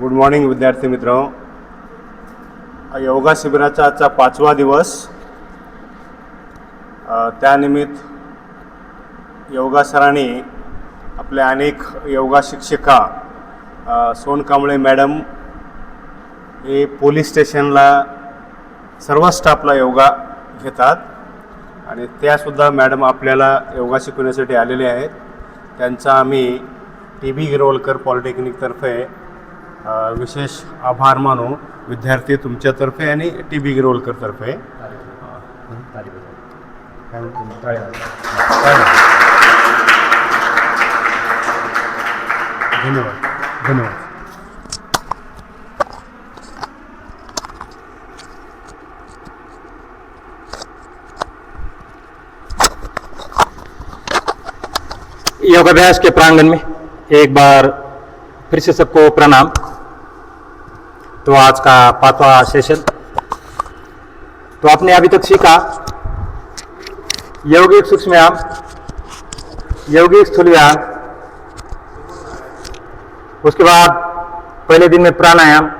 Good morning विद्यार्थी मित्रांनो. योगा शिबिराचा आजचा 5वा दिवस. त्यानिमित्त योगा सरांनी आपल्या अनेक योगा शिक्षिका सोनकांबळे मॅडम हे पोलीस स्टेशनला सर्व स्टाफला योगा घेतात आणि त्यासुद्धा मॅडम आपल्याला योगा शिकवण्यासाठी आलेले आहेत. त्यांचा आम्ही TB गिरवलकर पॉलिटेक्निकतर्फे विशेष आभार मानू. विद्यार्थी तुमच्यातर्फे आणि TB गिरवलकरतर्फे धन्यवाद. धन्यवाद. योगाभ्यास के प्रांगण में एक बार फिर से सबको प्रणाम. तो आज का 5वां सेशन. तो आपने अभी तक सीखा यौगिक सूक्ष्मयाम, यौगिक स्थूलयाम, उसके बाद पहले दिन में प्राणायाम,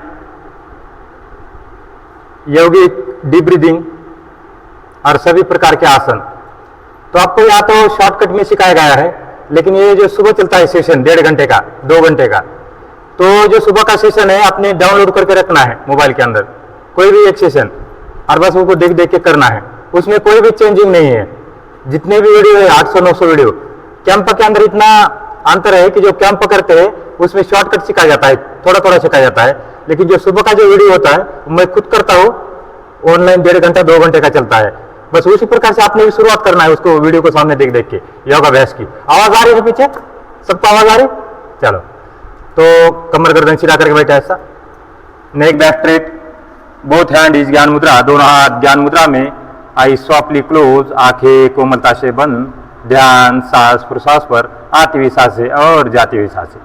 यौगिक डीप ब्रीदिंग और सभी प्रकार के आसन. तो आपको या तो शॉर्टकट में सिखाया गया है, लेकिन ये जो सुबह चलता है सेशन 1.5 घंटे का 2 घंटे का, तो जो सुबह का सेशन है आपने डाउनलोड करके रखना है मोबाइल के अंदर, कोई भी एक सेशन, और बस उसको देख देख के करना है. उसमें कोई भी चेंजिंग नहीं है. जितने भी वीडियो है 800-900 वीडियो. कैंप के अंदर इतना अंतर है कि जो कैंप करते हैं उसमें शॉर्टकट सिखाया जाता है, थोड़ा थोड़ा सिखाया जाता है, लेकिन जो सुबह का जो वीडियो होता है मैं खुद करता हूँ, ऑनलाइन 1.5 घंटा 2 घंटे का चलता है. बस उसी प्रकार से आपने भी शुरुआत करना है उसको, वीडियो को सामने देख देख के योगाभ्यास की. आवाज आ रही है पीछे? सबको आवाज आ रही? चलो. तो कमर गर्दन सीधा करके बैठा ऐसा, नेक back straight, both hand is ज्ञान मुद्रा, दोनों हाथ ज्ञान मुद्रा में. आई सॉफ्टली क्लोज, आंखें कोमलता से बंद. ध्यान सांस प्रश्वास पर, आती हुई सांसें और जाती हुई सांसें.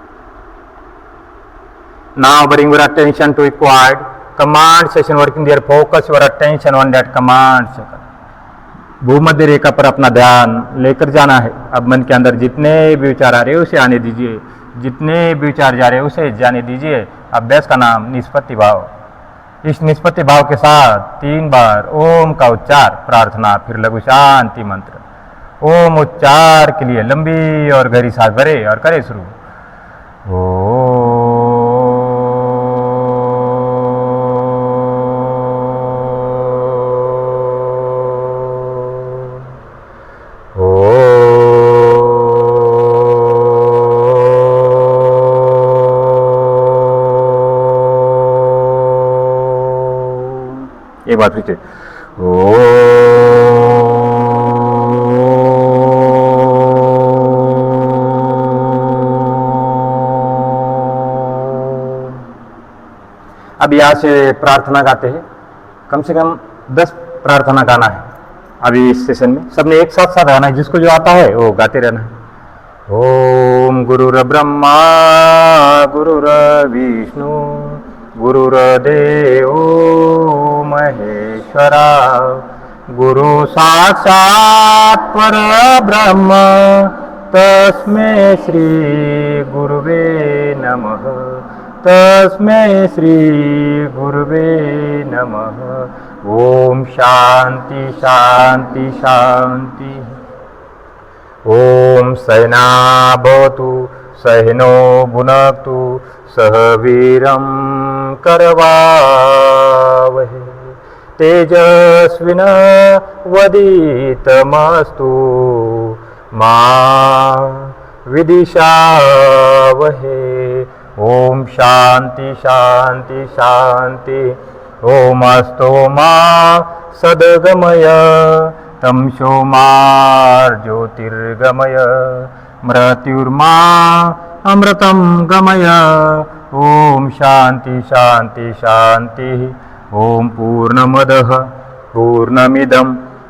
Now bring your attention to a quiet command session, working there focus your attention on that command session. भूमध्य रेखा पर अपना ध्यान लेकर जाना है. अब मन के अंदर जितने भी विचार आ रहे हैं उसे आने दीजिए, जितने भी विचार जा रहे हैं उसे जाने दीजिए. अभ्यास का नाम निष्पत्ति भाव. इस निष्पत्ति भाव के साथ 3 बार ओम का उच्चार, प्रार्थना, फिर लघु शांति मंत्र. ओम उच्चार के लिए लंबी और गहरी सांस भरे और करे शुरू. एक बार फिर से अब यहाँ से प्रार्थना गाते हैं. कम से कम 10 प्रार्थना गाना है अभी इस सेशन में. सबने एक साथ साथ गाना है, जिसको जो आता है वो गाते रहना है. ओम गुरुर ब्रह्मा गुरुर विष्णु गुरुर्देव महेश्वरा, गुरु साक्षात् परब्रह्म तस्मै श्री गुरुवे नमः. तस्मै श्री गुरुवे नमः. ओम शांति शांति शांति. ओम सहना भवतु सहनो भुनक्तु सह वीरं करवावहै तेजस्विनावधीतमस्तु मा विद्विषावहै. ओम शांति शांति शांति. ओम अस्तो मा सद्गमय तमसो मा ज्योतिर्गमय मृत्युर्मा अमृतं गमय. ओम शांति शांति शांति. ओम पूर्णमदः पूर्णमिदं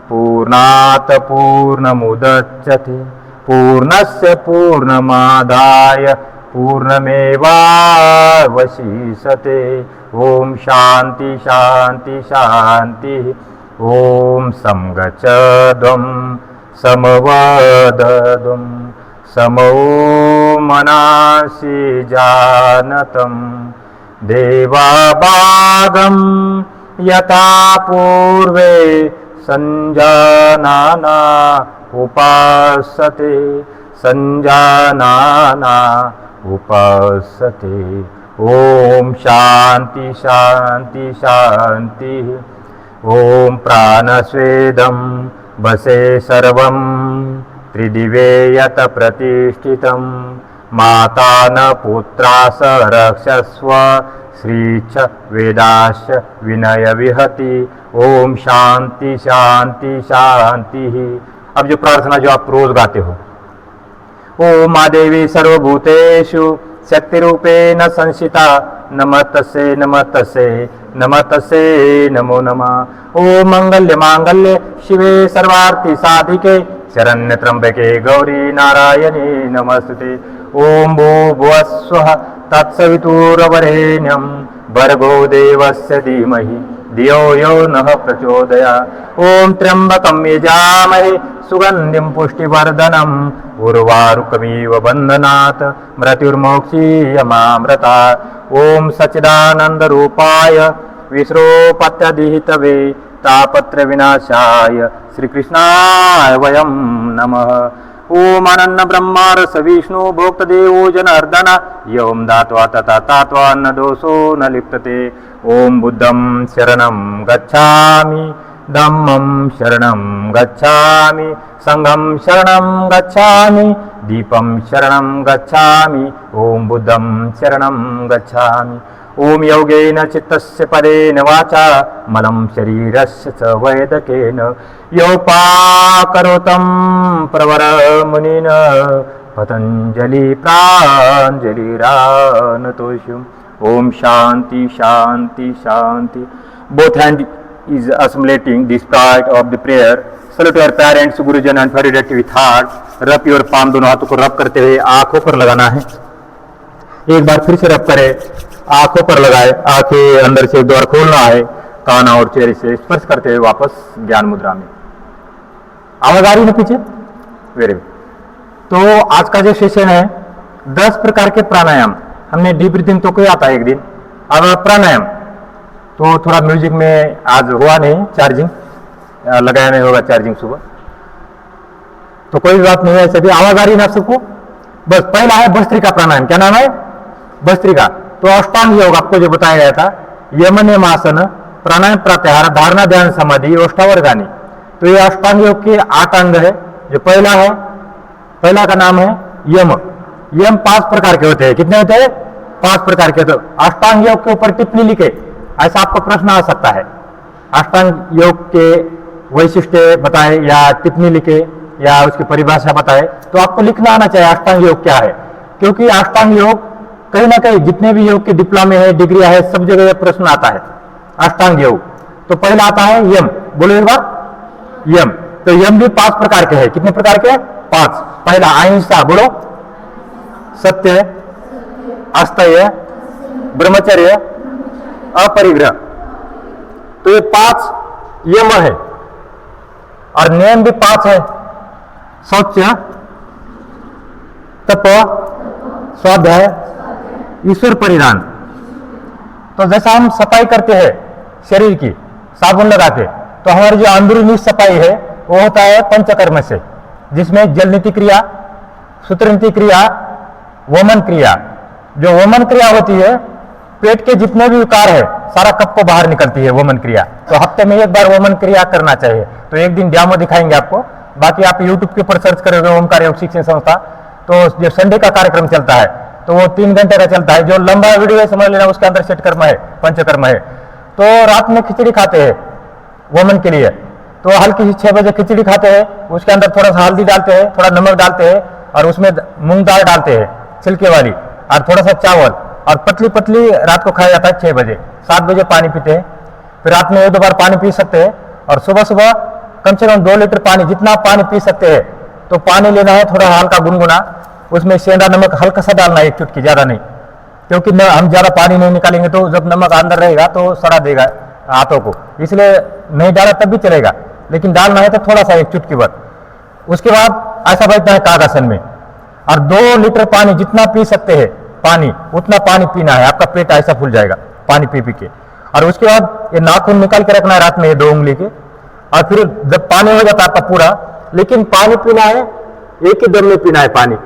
पूर्णात् पूर्णमुदच्यते पूर्णस्य पूर्णमादाय पूर्णमेवावशिष्यते. ओम शांति शांति शांति. ओम समगच्छध्वं समवदध्वं समो मनासि जानतं देवाभागं यथा पूर्वे संजानाना उपासते संजानाना उपासते। ओम शांति शांति शांति। ओम प्राणस्वेदं वसे सर्वं त्रिदिवे यत प्रतिष्ठितं माता न पुत्रा स रक्षस्व श्रीच वेदाश्च विनय विहति। ओम शांति शांति शांति। अब जो प्रार्थना जो आप रोज गाते हो, ओम माँ देवी सर्वभूतेषु शक्तिरूपेण संस्थिता नमस्तस्यै नमस्तस्यै नमस्तस्यै नमो नमः। ओम मंगल्य मांगल्य शिवे सर्वार्थी साधिके शरण्य त्र्यंबके गौरी नारायणी नमस्ते। ओम भूर्भुवः स्वः तत्सवितुर्वरेण्यं भर्गो देवस्य धीमहि धियो यो नः प्रचोदयात्। ओम त्र्यंबकं यजामहे सुगंधिं पुष्टिवर्धनम् उर्वारुकमिव बन्धनात् मृत्युर्मोक्षीयमामृतात्। ओम सच्चिदानंद रूपाय विश्रोपत्यधिहितवे तापत्र विनाशाय श्री कृष्णाय वयं नमः। ओम अनन्न ब्रह्मारस विष्णु भोक्त देवो जनार्दन यं दात्वा तथा तात्वा न दोषो न लिप्यते। ओम बुद्धं शरणं गच्छामि धम्मं शरणं गच्छामि संघं शरणं गच्छामि दीपं शरणं गच्छामि। ओम बुद्धं शरणं गच्छामि। ओम योगेन चित्तस्य पदेन वाचा मलं शरीरस्य च वैदकेन योपाकरोतं प्रवरमुनिन पतञ्जलि प्राञ्जलिरानतोषिम्। ओम शांति शांति शांति। Both hand is assimilating the sprite of the prayer. Salute your parents, गुरुजन and validate with heart. रब your palm, दोनों हाथों को रब करते हुए आंखों पर लगाना है। एक बार फिर से रब करें, आंखों पर लगाए, आंखें अंदर से द्वार खोलना है, कान और चेहरे से स्पर्श करते हुए वापस ज्ञान मुद्रा में। आवाज आ रही है पीछे? Very good. तो आज का जो सेशन है 10 प्रकार के प्राणायाम, हमने डीप ब्रीथिंग तो किया था एक दिन, अब प्राणायाम तो थोड़ा म्यूजिक में आज हुआ नहीं, चार्जिंग लगाया नहीं होगा, चार्जिंग सुबह, तो कोई बात नहीं है। सभी आवाज आ रही है आप सबको? बस पहला है भस्त्रिका प्राणायाम। क्या नाम है? भस्त्रिका। तो अष्टांग योग आपको जो बताया गया था, यम नियम आसन, प्राणायाम प्रत्याहार, धारणा ध्यान समाधि, अष्टावरगानी। तो ये अष्टांग योग के 8 अंग है। जो पहला है, पहला का नाम है यम। यम 5 प्रकार के होते हैं। कितने होते हैं? 5 प्रकार के। तो अष्टांग योग के ऊपर टिप्पणी लिखे, ऐसा आपको प्रश्न आ सकता है। अष्टांग योग के वैशिष्ट्य बताए या टिप्पणी लिखे या उसकी परिभाषा बताए, तो आपको लिखना आना चाहिए अष्टांग योग क्या है। क्योंकि अष्टांग योग कहीं ना कहीं जितने भी योग के डिप्लोमे है, डिग्री है, सब जगह प्रश्न आता है अष्टांग योग। तो पहला आता है यम। बोलो एक बार, यम। तो यम भी 5 प्रकार के हैं। कितने प्रकार के? 5। पहला अहिंसा, बोलो, सत्य, अस्थेय, ब्रह्मचर्य, अपरिग्रह। तो ये 5 यम है। और नियम भी 5 है, शौच, तप, स्वाध्याय, ईश्वर परिधान। तो जैसा हम सफाई करते हैं शरीर की साबुन लगा के, तो हमारी जो अंदरूनी सफाई है वो होता है पंचकर्म से, जिसमें जलनीति क्रिया, सूत्रनीति क्रिया, वमन क्रिया। जो वमन क्रिया होती है, पेट के जितने भी विकार है सारा कप को बाहर निकलती है वमन क्रिया। तो हफ्ते में एक बार वमन क्रिया करना चाहिए। तो एक दिन डेमो दिखाएंगे आपको, बाकी आप यूट्यूब के ऊपर सर्च करोगे ओमकार योग शिक्षण संस्था, तो जो संडे का कार्यक्रम चलता है तो वो 3 घंटे का चलता है। जो लंबा वीडियो है समझ लेना, उसके अंदर षट कर्म है, पंचकर्म है। तो रात में खिचड़ी खाते हैं वमन के लिए, तो हल्की सी 6 बजे खिचड़ी खाते हैं, उसके अंदर थोड़ा सा हल्दी डालते हैं, थोड़ा नमक डालते हैं और उसमें मूंग दाल डालते हैं छिलके वाली, और थोड़ा सा चावल, और पतली पतली रात को खाया जाता है 6 बजे। 7 बजे पानी पीते हैं, फिर रात में 1-2 बार पानी पी सकते हैं, और सुबह सुबह कम से कम 2 लीटर पानी, जितना पानी पी सकते हैं। तो पानी लेना है थोड़ा हल्का गुनगुना, उसमें सेंधा नमक हल्का सा डालना है, 1 चुटकी, ज्यादा नहीं, क्योंकि हम ज्यादा पानी नहीं निकालेंगे तो जब नमक अंदर रहेगा तो सड़ा देगा हाथों को, इसलिए नहीं डाला तब भी चलेगा, लेकिन डालना है तो थोड़ा सा 1 चुटकी भर। उसके बाद ऐसा बैठना है कागासन में, और 2 लीटर पानी जितना पी सकते हैं पानी, उतना पानी पीना है, आपका पेट ऐसा फूल जाएगा पानी पी पी के। और उसके बाद ये नाखून निकाल के रखना है रात में, ये 2 उंगली के, और फिर जब पानी हो जाता है आपका पूरा, लेकिन पानी पीना है एक ही दम में पीना है पानी,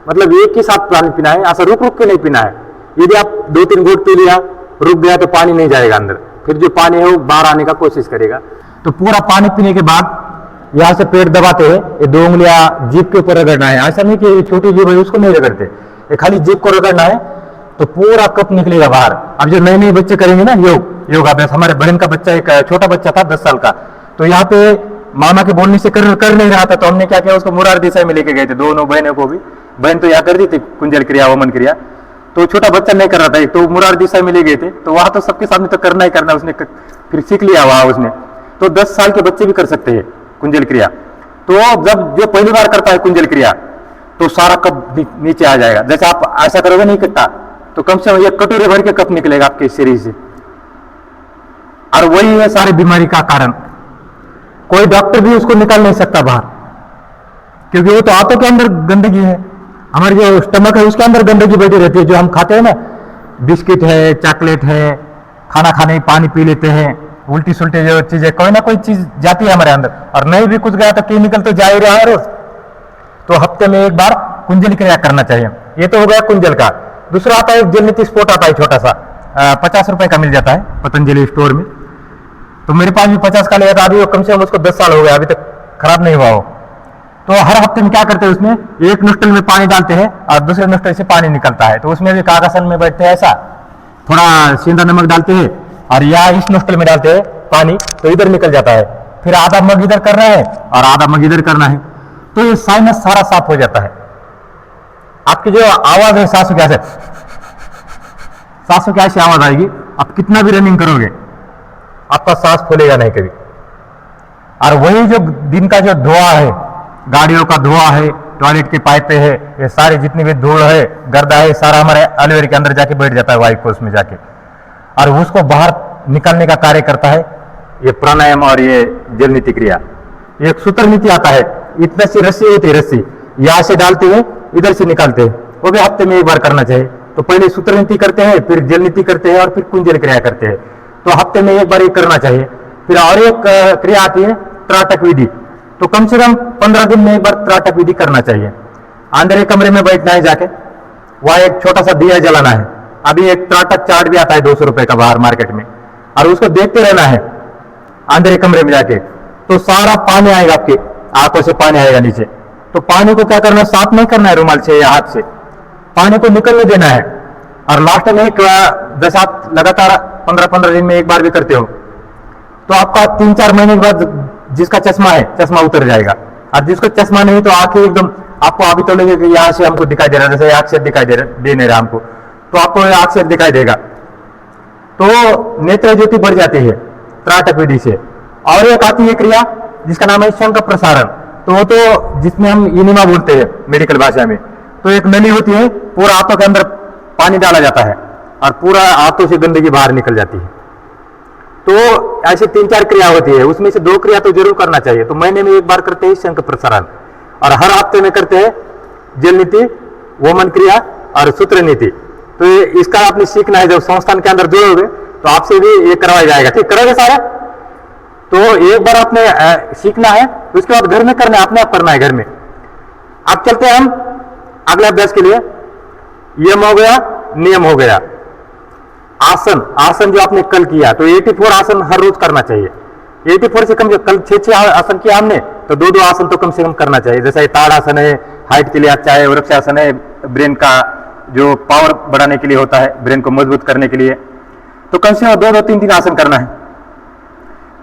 मतलब एक ही साथ पानी पीना है, ऐसा रुक रुक के नहीं पीना है। यदि आप 2-3 घूंट पी लिया, रुक गया तो पानी नहीं जाएगा अंदर, फिर जो पानी है वो बाहर आने का कोशिश करेगा। तो पूरा पानी पीने के बाद यहाँ से पेट दबाते हुए ये 2 उंगलियां जीभ के ऊपर रगड़ना है। ऐसा नहीं कि छोटी जीभ है उसको नहीं रगड़ते, ये खाली जीभ को रगड़ना है तो पूरा कप निकलेगा बाहर। अब जो नए नए बच्चे करेंगे ना योगाभ्यास, हमारे बहन का बच्चा, एक छोटा बच्चा था 10 साल का, तो यहाँ पे मामा के बोलने से कर नहीं रहा था, तो हमने क्या किया, उसको मुरार दिशा में लेके गए थे, दोनों बहनों को भी। बहन तो यहाँ कर दी थी कुंजल क्रिया, वमन क्रिया, तो छोटा बच्चा नहीं कर रहा था, एक तो मुरार दिशा में ले गए थे, तो वहां तो सबके सामने तो करना ही करना, उसने फिर सीख लिया वहां उसने। तो 10 साल के बच्चे भी कर सकते हैं कुंजल क्रिया। तो जब जो पहली बार करता है कुंजल क्रिया, तो सारा कप नीचे आ जाएगा। जैसे आप ऐसा करोगे नहीं इकट्ठा, तो कम से कम 1 कटोरे भर के कप निकलेगा आपके शरीर से, और वही है सारी बीमारी का कारण। कोई डॉक्टर भी उसको निकाल नहीं सकता बाहर, क्योंकि वो तो आंतों के अंदर गंदगी है, हमारे जो स्टमक है उसके अंदर गंदगी बैठी रहती है। जो हम खाते हैं ना, बिस्किट है, चॉकलेट है, खाना खाने में पानी पी लेते हैं, उल्टी सुल्टी जो चीजें, कोई ना कोई चीज जाती है हमारे अंदर, और नहीं भी कुछ गया तो केमिकल तो जा ही रहा है रोज। तो हफ्ते में एक बार कुंजल क्रिया करना चाहिए। ये तो हो गया कुंजल का। दूसरा आता है जल नीति स्पोर्ट, आता है छोटा सा, 50 रुपए का मिल जाता है पतंजलि स्टोर में। तो मेरे पास भी 50 का लिया था, अभी वो कम से कम उसको 10 साल हो गया, अभी तक खराब नहीं हुआ हो। तो हर हफ्ते में क्या करते हैं, उसमें एक नोस्टल में पानी डालते हैं और दूसरे नोस्टल से पानी निकलता है। तो उसमें भी कागासन में बैठते हैं, ऐसा थोड़ा सेंधा नमक डालते हैं और या इस नोस्टल में डालते हैं पानी, तो इधर निकल जाता है। फिर आधा मग इधर करना है और आधा मग इधर करना है, तो ये साइनस सारा साफ हो जाता है। आपकी जो आवाज है सांसों की ऐसी आवाज आएगी, आप कितना भी रनिंग करोगे आपका सांस फूलेगा नहीं कभी। और वही जो दिन का जो धुआं है, गाड़ियों का धुआं है, टॉयलेट के पाइपें है, ये सारे जितनी भी धूल है, गर्दा है, सारा हमारे अलवेर के अंदर जाके बैठ जाता है, वायु कोष में जाके, और उसको बाहर निकालने का कार्य करता है ये प्राणायाम और ये जल नीति क्रिया। एक सूत्र नीति आता है, इतने सी रस्सी होती है, रस्सी यहाँ से डालते हैं, इधर से निकालते हैं, वो भी हफ्ते में एक बार करना चाहिए। तो पहले सूत्र नीति करते हैं, फिर जल नीति करते हैं, और फिर कुंजल क्रिया करते हैं। तो हफ्ते में एक बार ये करना चाहिए। फिर और एक क्रिया आती है त्राटक विधि, तो कम से कम 15 दिन में एक बार त्राटक विधि करना चाहिए। अंदर एक कमरे में बैठना है जाके, वहां एक छोटा सा दिया जलाना है। अभी एक त्राटक चार्ट भी आता है 200 रुपए का बाहर मार्केट में, और उसको देखते रहना है अंदर एक कमरे में जाके। तो सारा पानी आएगा, आपके आंखों से पानी आएगा नीचे। तो पानी को क्या करना है, साफ नहीं करना है रुमाल से या हाथ से, पानी को निकलने देना है। और लास्ट में एक, जैसे आप लगातार 15-15 दिन में एक बार भी करते हो, तो आपका 3-4 महीने के बाद जिसका चश्मा है, चश्मा उतर जाएगा। और जिसको चश्मा नहीं, तो आंखें एकदम, आपको अभी तो लगेगा कि यहाँ से हमको दिखाई दे रहा है, जैसे आंख से दिखाई दे नहीं रहा हमको, तो आपको आंख से दिखाई देगा। तो नेत्र ज्योति बढ़ जाती है त्राटक विधि से। और एक आती है क्रिया जिसका नाम है शंख प्रसारण, तो वो तो जिसमें हम इनिमा बोलते हैं मेडिकल भाषा में। तो एक नली होती है, पूरा आंतों के अंदर पानी डाला जाता है और पूरा आंतों से गंदगी बाहर निकल जाती है। तो ऐसे 3-4 क्रिया होती है, उसमें से 2 क्रिया तो जरूर करना चाहिए। तो महीने में एक बार करते हैं शंख प्रसारण, और हर हफ्ते में करते हैं जल नीति, वमन क्रिया और सूत्र नीति। तो इसका आपने सीखना है, जब संस्थान के अंदर जुड़ोगे तो आपसे भी ये करवाया जाएगा। ठीक करोगे सारा? तो एक बार आपने सीखना है, उसके बाद घर में करना है, अपने आप करना है घर में। अब चलते हैं हम अगले अभ्यास के लिए। यम हो गया, नियम हो गया। आसन, आसन जो आपने कल किया, तो 84 आसन हर रोज करना चाहिए। 84 से कम, कल 6 आसन किया हमने, तो 2 आसन तो कम से कम करना चाहिए। जैसे ताड़ासन है, हाइट के लिए अच्छा है, वृक्षासन है, ब्रेन का जो पावर बढ़ाने के लिए होता है, ब्रेन को मजबूत करने के लिए, तो कम से कम 2-3 आसन करना है।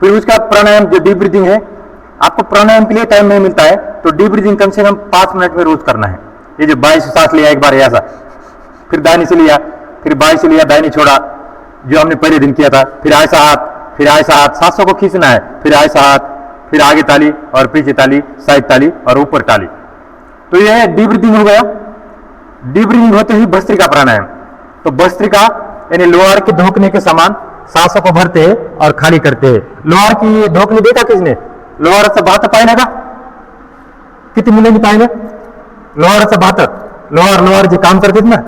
फिर उसका प्राणायाम, जो डीप ब्रीदिंग है, आपको प्राणायाम के लिए टाइम नहीं मिलता है, तो डीप ब्रीदिंग कम से कम 5 मिनट में रोज करना है। ये जो 22 सांस लिया एक बार ऐसा, फिर दाहिनी से लिया, फिर बाई से लिया, दाहिनी छोड़ा, जो हमने पहले दिन किया था, फिर ऐसा हाथ, फिर ऐसा हाथ, सांसों को खींचना है, फिर ऐसा हाथ, फिर आगे ताली और पीछे ताली, साइड ताली और ऊपर ताली। तो यह डीप ब्रीदिंग हो गया। डीप ब्रीदिंग होते ही भस्त्रिका प्राणायाम। तो भस्त्रिका यानी लोहार के धोखने के समान सांसों को भरते हैं और खाली करते हैं। लोहार की धोखने देखा किसने? लोहार से बात पाए ना, कितनी मिलेगी पाएंगे लोहार से बात, लोहार जो काम करते थे ना,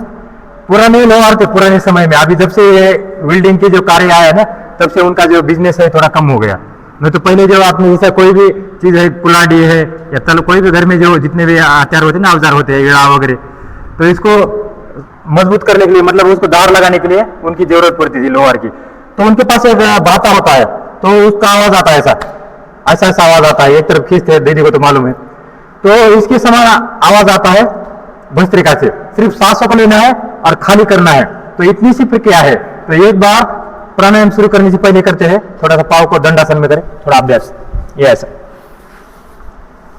पुराने लोहार थे पुराने समय में, अभी जब से ये वेल्डिंग के जो कार्य आया है ना, तब से उनका जो बिजनेस है थोड़ा कम हो गया। नहीं तो पहले जो आपने जैसा कोई भी चीज है, कुल्हाड़ी है या तल, कोई भी घर में जो जितने भी हथियार होते हैं ना, औजार होते हैं, एड़ा वगैरह, तो इसको मजबूत करने के लिए, मतलब उसको धार लगाने के लिए उनकी जरूरत पड़ती थी लोहार की। तो उनके पास एक भाता होता है, तो उसका आवाज आता है, ऐसा ऐसा ऐसा आवाज आता है, एक तरफ खींचते हैं, दीदी को तो मालूम है। तो इसके समान आवाज आता है भस्त्रिका से, सिर्फ सांसों को लेना है और खाली करना है। तो इतनी सी प्रक्रिया है। तो एक बार प्राणायाम शुरू करने से पहले करते हैं, थोड़ा सा पाव को दंडासन में करें, थोड़ा अभ्यास, ये ऐसा।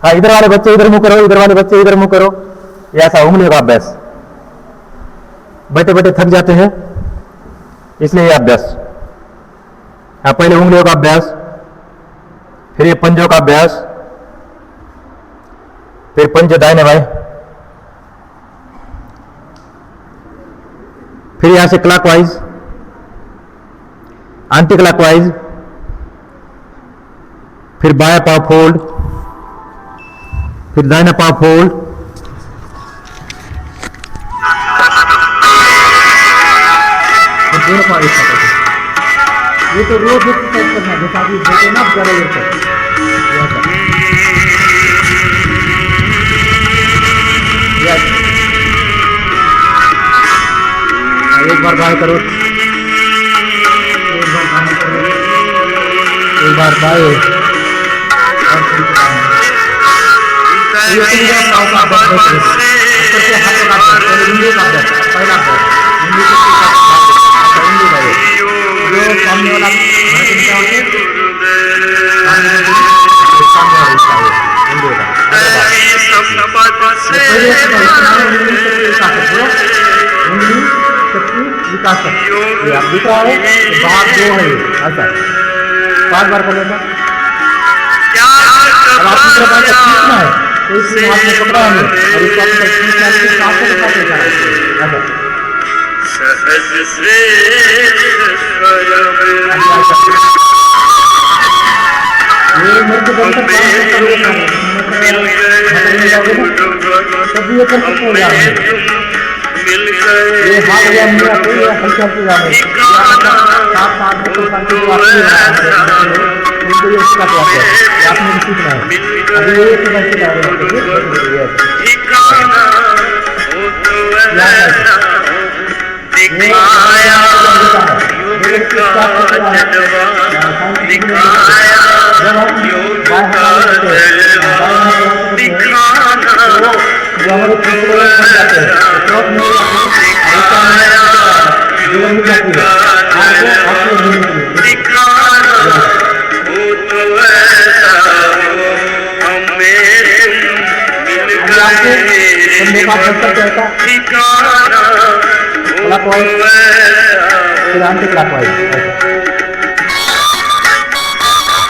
हाँ, इधर वाले बच्चे इधर मुंह करो, इधर वाले बच्चे इधर मुंह करो, ये ऐसा उंगलियों का अभ्यास। बैठे बैठे थक जाते हैं, इसलिए ये अभ्यास। हाँ, पहले उंगलियों का अभ्यास, फिर ये पंजों का अभ्यास, फिर पंजे दाहिने बाएं, फिर यहां से क्लॉकवाइज, एंटी क्लॉकवाइज, फिर बायां पांव फोल्ड, फिर दाहिना पांव फोल्ड, फिर दोनों पांव एक साथ। ये तो रोज एक्सरसाइज करना, जैसा अभी बोले ना, ज्यादा देर तक। एक बार बाएं करो, एक बार दाएं करो, एक बार बाएं, और फिर ये पूरा पाँव का अभ्यास करते हैं। करके हाथों का अभ्यास, पहले उंगलियों का अभ्यास, पहला अभ्यास उंगली के साथ, उंगली का जो सामने वाला हमारे को क्या होते हैं, सामने वाला हिस्सा है उंगलियों का। उंगली शक्ति विकास कर, ये आप दिख रहा है, तो बाहर दो है, ऐसा 5 बार कर लेना। अब आप दूसरा बार का खींचना है, तो इस हाथ में पकड़ा हमें, और इसको आपको खींचना है, इसके सांसों के साथ लेकर ऐसा। ये मेरे को बनकर तब ये कर सकते हो यार, ये हाथ या मुंह को ये हल्का हल्का जाने, साथ साथ में तो शांति की बात नहीं है, उनको ये इसका क्या है, आपने सीखना है। अभी ये तो मैं सिखा रहा हूँ, जो हमारे पिछले बन जाते हैं, तो में जीवन में जाती है, आपको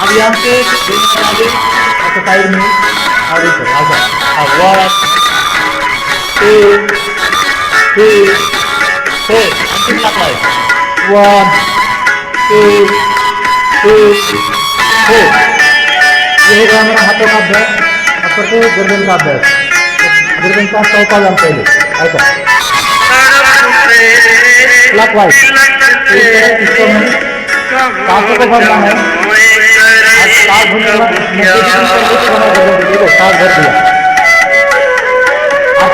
अब यहाँ से एक्सरसाइज में और इधर आजा, 1 2 3 4 1 2 3 4। ये होगा हमारा हाथों का अभ्यास, अब करते हैं गर्दन का अभ्यास। गर्दन का 100 का जान पहले ऐसा क्लॉकवाइज, इसको में सांसों को भरना है, सांस भरने के बाद सांस भर दिया, आप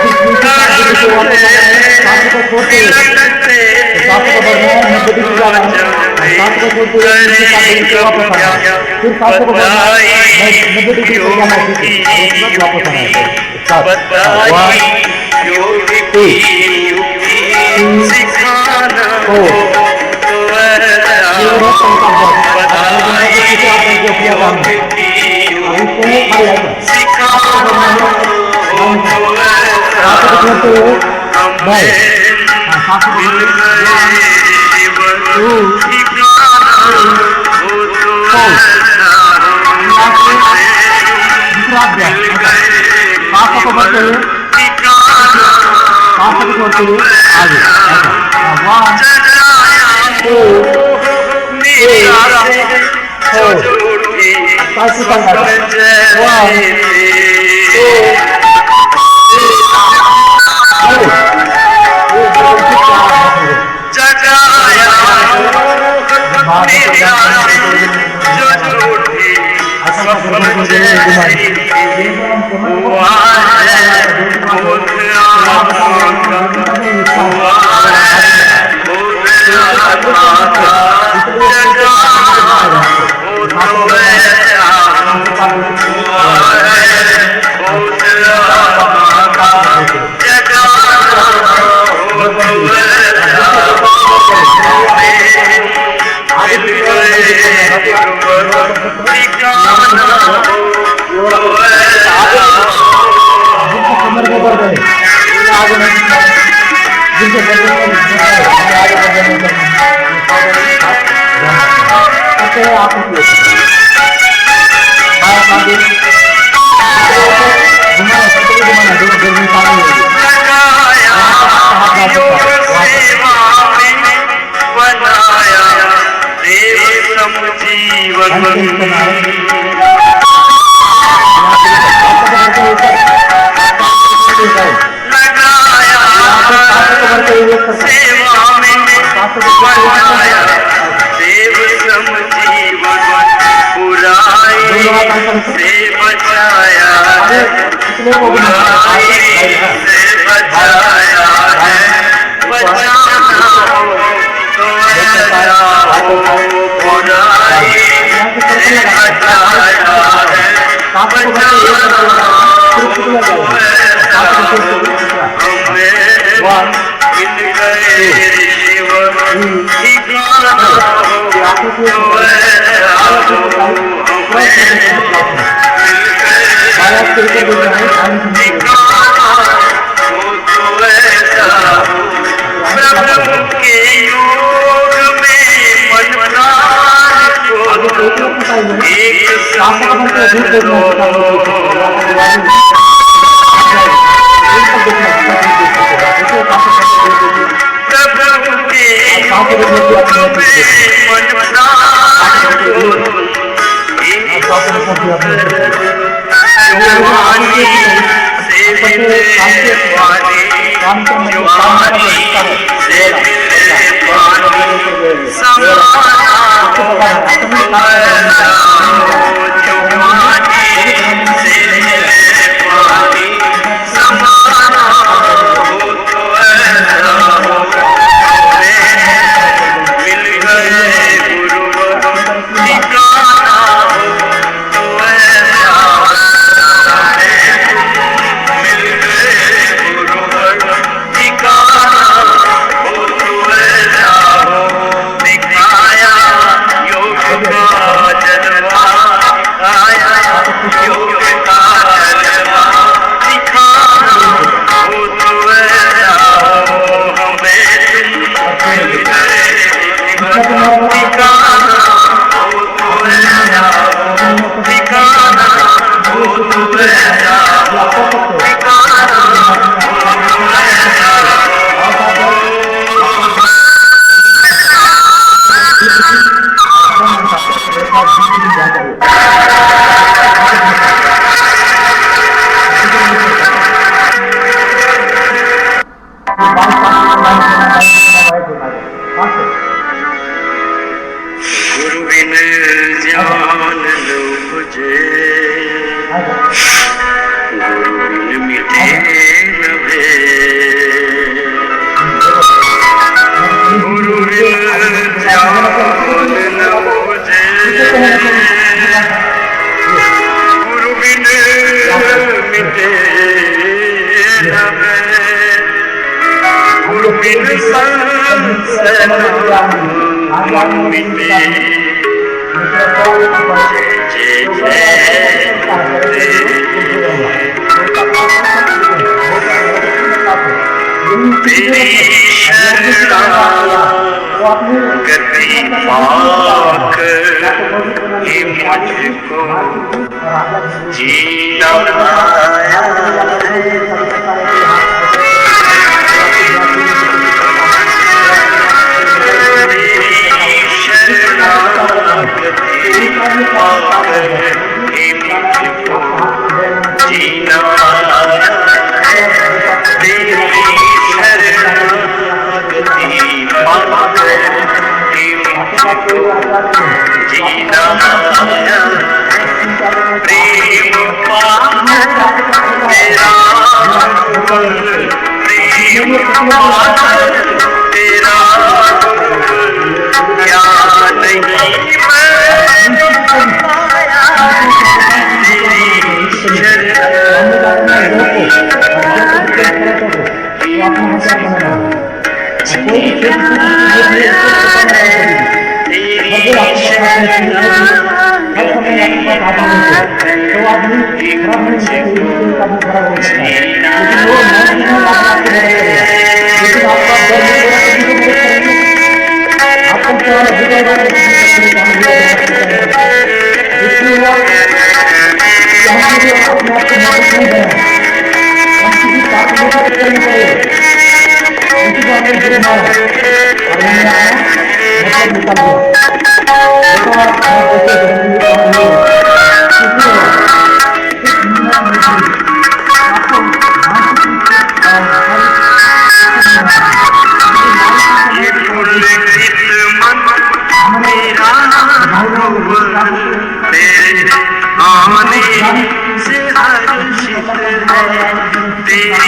सांसों को छोड़ते हुए सांसों को भरना है, 90 डिग्री जाना है, सांसों को छोड़ते हुए नीचे वापस आना है, फिर सांसों को भरना है, 90 डिग्री पर जाना है, उसके बाद वापस आना है। 1 2 3 4 1 2 निराश जो झूठी सफल जैसी हुआ है खुद आत्मा का हुआ है खुद आत्मा का जगाना हो तो ऐसा हुआ है खुद आत्मा का जगाना हो तो ऐसा मिल गए ठिकाना हो तो बनाया देव समजीवन लगाया सेवा में बनाया देव समजीवन बुराई से बचाया है बुराई से बचाया है बचाना हो तो ऐसा हो बुराई से बचाया है बचाना हो तो ऐसा हो हमें मिल गए शिव ठिकाना हो तो ऐसा हो हमें मिल गए शिव ठिकाना हो तो ऐसा हो प्रभु के योग में मन प्राण को एक समुद्र लो प्रभु के योग में मन प्राण को एक समुद्र जवानी से मिले पानी जवानी से मिले पानी समाना हो ऐसा हो जवानी से मिले पानी समाना हो तो ऐसा हो हमें मिल गए गुरुवर ठिकाना हो तो ऐसा मिल गए गुरुवर ठिकाना हो तो ऐसा हो दिखाया योग का जलवा आया योग का जलवा दिखाना हो तो ऐसा हो हमें मिल गए ठिकाना हो तो ऐसा हो ठिकाना हो तो ऐसा हो ठिकाना हो तो ऐसा गुरु बिन जान लो मुझे गुरु बिन मिटे न भेद गुरु बिन जान लो मुझे गुरु बिन मिटे न भेद गुरु बिन संसद मिटे जय जय तेरी शरणागति पाक ही मुझको जीना आया जीना तेरी शरणागति प्रेम पागल तेरा क्या नहीं मैंने पाया तेरी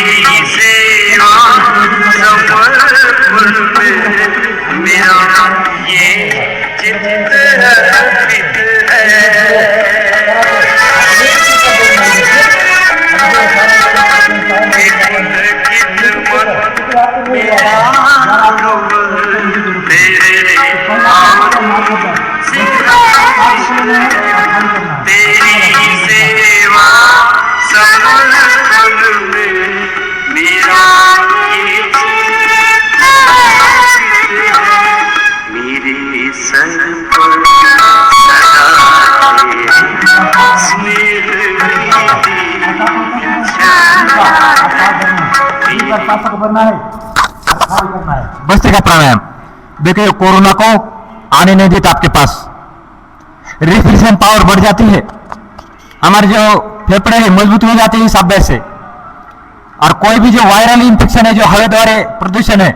तेरी सेवा समर्पण में मेरा ये चित्त अर्पित है। तेरी सेवा समर्पण में मेरा ये चित्त मेरे सर पर सदा तेरी स्नेह भस्त्रिका प्राणायाम देखिए, कोरोना को आने नहीं देता आपके पास, रिफ्रिजरेशन पावर बढ़ जाती है, हमारे जो फेफड़े हैं मजबूत हो जाते हैं इस अभ्यास से। और कोई भी जो वायरल इंफेक्शन है, जो हवा द्वारा प्रदूषण है,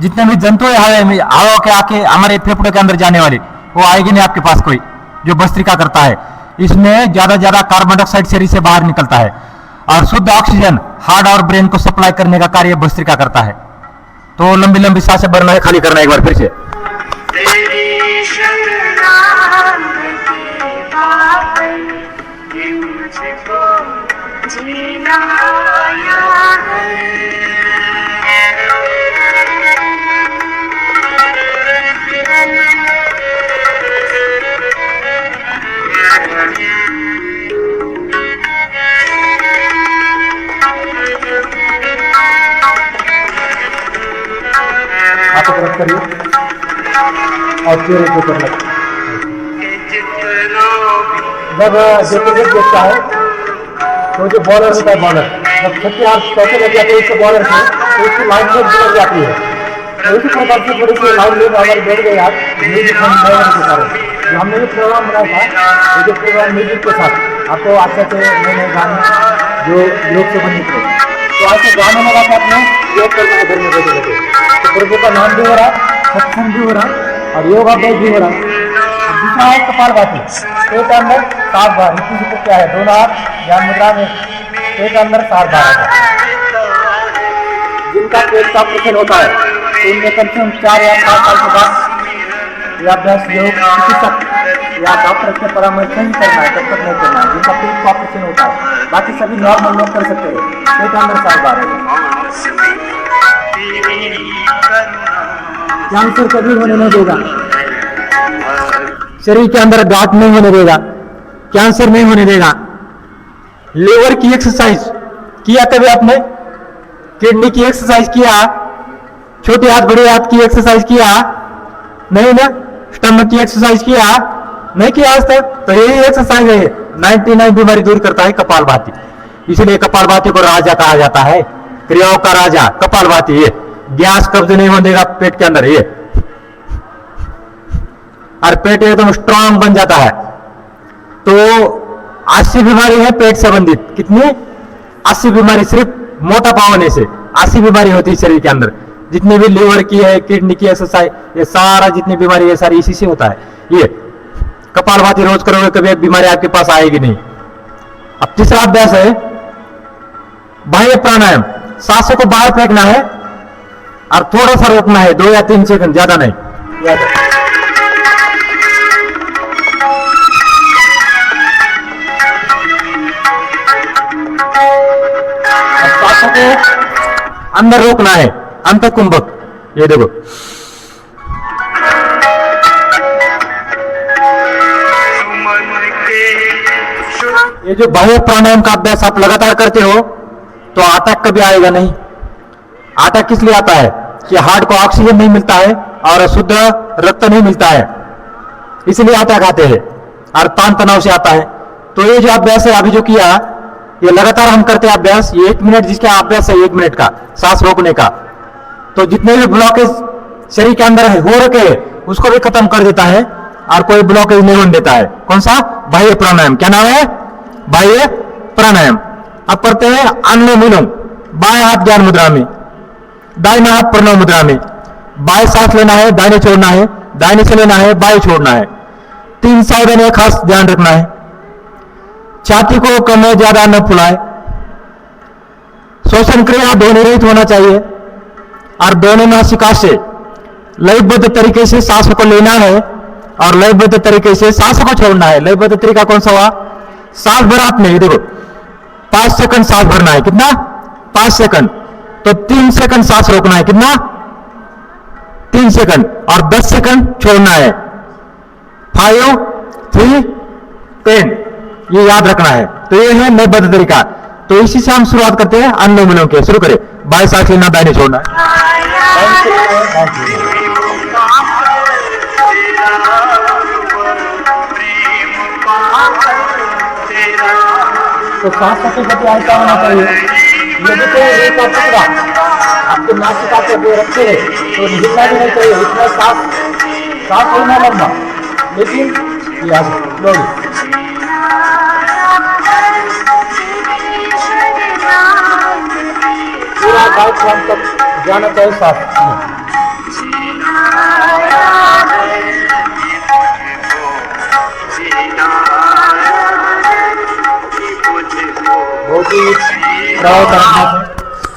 जितने भी जंतु है हवा में, हवा के आके हमारे फेफड़े के अंदर जाने वाले, वो आएगी नहीं आपके पास कोई, जो भस्त्रिका करता है। इसमें ज्यादा कार्बन डाइऑक्साइड शरीर से बाहर निकलता है और शुद्ध ऑक्सीजन हार्ट और ब्रेन को सप्लाई करने का कार्य भस्त्रिका करता है। तो लंबी लंबी सांसें भरना है, खाली करना है एक बार फिर से। तेरी शरणागति पाकर मुझको जीना आया हाथ तरफ करिए और चेहरे को ऊपर रखिए। जब विकेट देखता है तो जो बॉलर होता है, बॉलर जब 30 हाथ कैसे लग जाते हैं इससे बॉलर से, तो उसकी लाइन में गुजर जाती है। तो इसी प्रकार से थोड़ी सी लाइन में हमारे बैठ गए आज म्यूजिक के कारण। जो हमने ये प्रोग्राम बनाया था, ये जो प्रोग्राम म्यूजिक के साथ आपको अच्छे से नए नए गाने जो योग से बन निकले, तो आज से गाने लगा था अपने योग करना है घर में बैठे बैठे। तो प्रभु का नाम भी हो रहा है, सत्संग भी हो रहा है और योगाभ्यास भी हो रहा है। दूसरा है कपालभाति, पेट अंदर 7 बार, इसी क्या है, दोनों हाथ ध्यान मुद्रा में पेट अंदर 7 बार। जिनका पेट का ऑपरेशन होता है तो उनमें कम से कम 4 या 5 साल के बाद यह अभ्यास योग चिकित्सक या डॉक्टर के परामर्श से ही करना है, तब तक नहीं करना है जिनका पेट का ऑपरेशन होता है। बाकी सभी नॉर्मल लोग कर सकते हैं, पेट अंदर 7 बार है। कैंसर कभी होने नहीं देगा, शरीर के अंदर गांठ नहीं होने देगा, कैंसर नहीं होने देगा। लीवर की एक्सरसाइज किया कभी आपने? किडनी की एक्सरसाइज किया? छोटे हाथ बड़े हाथ की एक्सरसाइज किया? नहीं ना? स्टमक की एक्सरसाइज किया? नहीं किया आज तक? तो यही एक्सरसाइज है, 99 बीमारी दूर करता है कपालभाति। इसलिए कपालभाति को राजा कहा जाता है, क्रियाओं का राजा कपालभाति। ये गैस कब्ज नहीं होने देगा पेट के अंदर, ये और पेट एकदम स्ट्रांग बन जाता है। तो 80 बीमारी है पेट संबंधित। कितनी? 80 बीमारी सिर्फ मोटापा होने से 80 बीमारी होती है शरीर के अंदर। जितनी भी लीवर की है, किडनी की एक्सरसाइज, ये सारा जितनी बीमारी है सारी इसी से होता है। ये कपालभाति रोज करोगे कभी एक बीमारी आपके पास आएगी नहीं। अब तीसरा अभ्यास है बाह्य प्राणायाम। सांसों को बाहर फेंकना है और थोड़ा सा रोकना है, 2 या 3 सेकंड, ज्यादा नहीं। याद है। सांसों को अंदर रोकना है, अंत कुंभक। ये देखो, ये जो बाह्य प्राणायाम का अभ्यास आप लगातार करते हो तो आतंक कभी आएगा नहीं। आतंक किस लिए आता है कि हार्ट को ऑक्सीजन नहीं मिलता है और शुद्ध रक्त नहीं मिलता है, इसलिए आतंक आते हैं और तान तनाव से आता है। तो ये जो अभ्यास है अभी जो किया, ये लगातार हम करते हैं अभ्यास, ये 1 मिनट जिसका अभ्यास है 1 मिनट का सांस रोकने का, तो जितने भी ब्लॉकेज शरीर के अंदर हो रखे उसको भी खत्म कर देता है और कोई ब्लॉकेज नहीं होने देता है। कौन सा? बाह्य प्राणायाम। क्या नाम है? बाह्य प्राणायाम। अब करते हैं अनुलोम विलोम। बाएं हाथ ध्यान मुद्रा में, दाहिना हाथ प्रणव मुद्रा में। बाएं सांस लेना है, दाहिने छोड़ना है, दाहिने से लेना है, बाएं छोड़ना है। 3 सावधानी खास ध्यान रखना है। छाती को कम ज्यादा न फुलाए। श्वसन क्रिया ध्वनि रहित होना चाहिए और दोनों नासिका से लयबद्ध तरीके से सांसों को लेना है और लयबद्ध तरीके से सांसों को छोड़ना है। लयबद्ध तरीका कौन सा हुआ? सांस भरा आपने, देखो 5 सेकंड सांस भरना है। कितना? 5 सेकंड। तो 3 सेकंड सांस रोकना है। कितना? 3 सेकंड। और 10 सेकंड छोड़ना है। 5, 3, 10, ये याद रखना है। तो ये है लयबद्ध तरीका। तो इसी से हम शुरुआत करते हैं अनुलोम विलोम के। शुरू करें। बाएं सांस लेना, दाहिने छोड़ना है। तो सांसों की गति ऐसा होना चाहिए, यदि कोई एक टुकड़ा आपके नासिका से वो रखे है तो हिलना भी नहीं चाहिए, इतना सांस लेना लंबा, लेकिन स्लोली। पूरा डायफ्राम तक जाना चाहिए सांस में।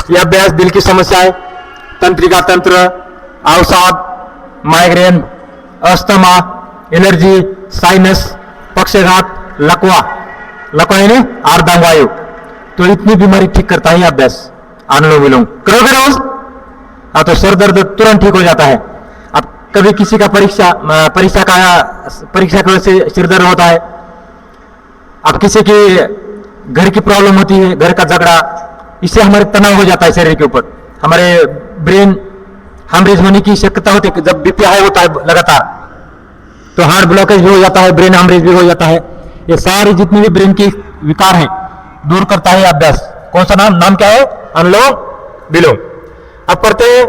यह अभ्यास दिल की समस्याएं, तंत्रिका तंत्र, अवसाद, माइग्रेन, अस्थमा, एलर्जी, साइनस, पक्षाघात, लकवा यानी अर्धांगवायु, तो इतनी बीमारी ठीक करता है यह अभ्यास अनुलोम विलोम। करोगे रोज? हाँ, तो सर दर्द तुरंत ठीक हो जाता है। अब कभी किसी का परीक्षा की वजह से सिर दर्द होता है, अब किसी की घर की प्रॉब्लम होती है, घर का झगड़ा, इससे हमारे तनाव हो जाता है शरीर के ऊपर, हमारे ब्रेन हेमरेज होने की शक्यता होती है। जब बीपी हाई होता है लगातार तो हार्ट ब्लॉकेज भी हो जाता है, ब्रेन हेमरेज भी हो जाता है। ये सारी जितनी भी ब्रेन की विकार है दूर करता है अभ्यास। कौन सा नाम क्या है? अनुलोम विलोम। अब करते हैं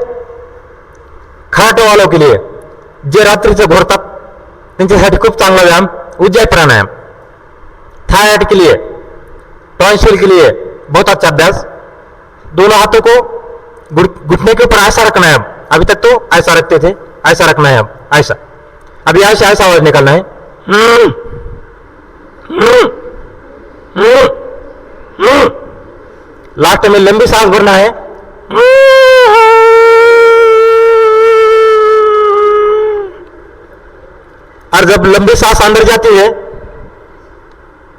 खाट वालों के लिए, जे रात्रीचं घोरतात त्यांच्यासाठी खूप चांगला व्यायाम उज्जय प्राणायाम। थायराइड के लिए, टॉन्सिल के लिए बहुत अच्छा अभ्यास। दोनों हाथों को घुटने के ऊपर ऐसा रखना है। अभी तक तो ऐसा रखते थे, ऐसा रखना है। अब ऐसा, अभी ऐसा ऐसा आवाज निकालना है। लास्ट में लंबी सांस भरना है। और जब लंबी सांस अंदर जाती है,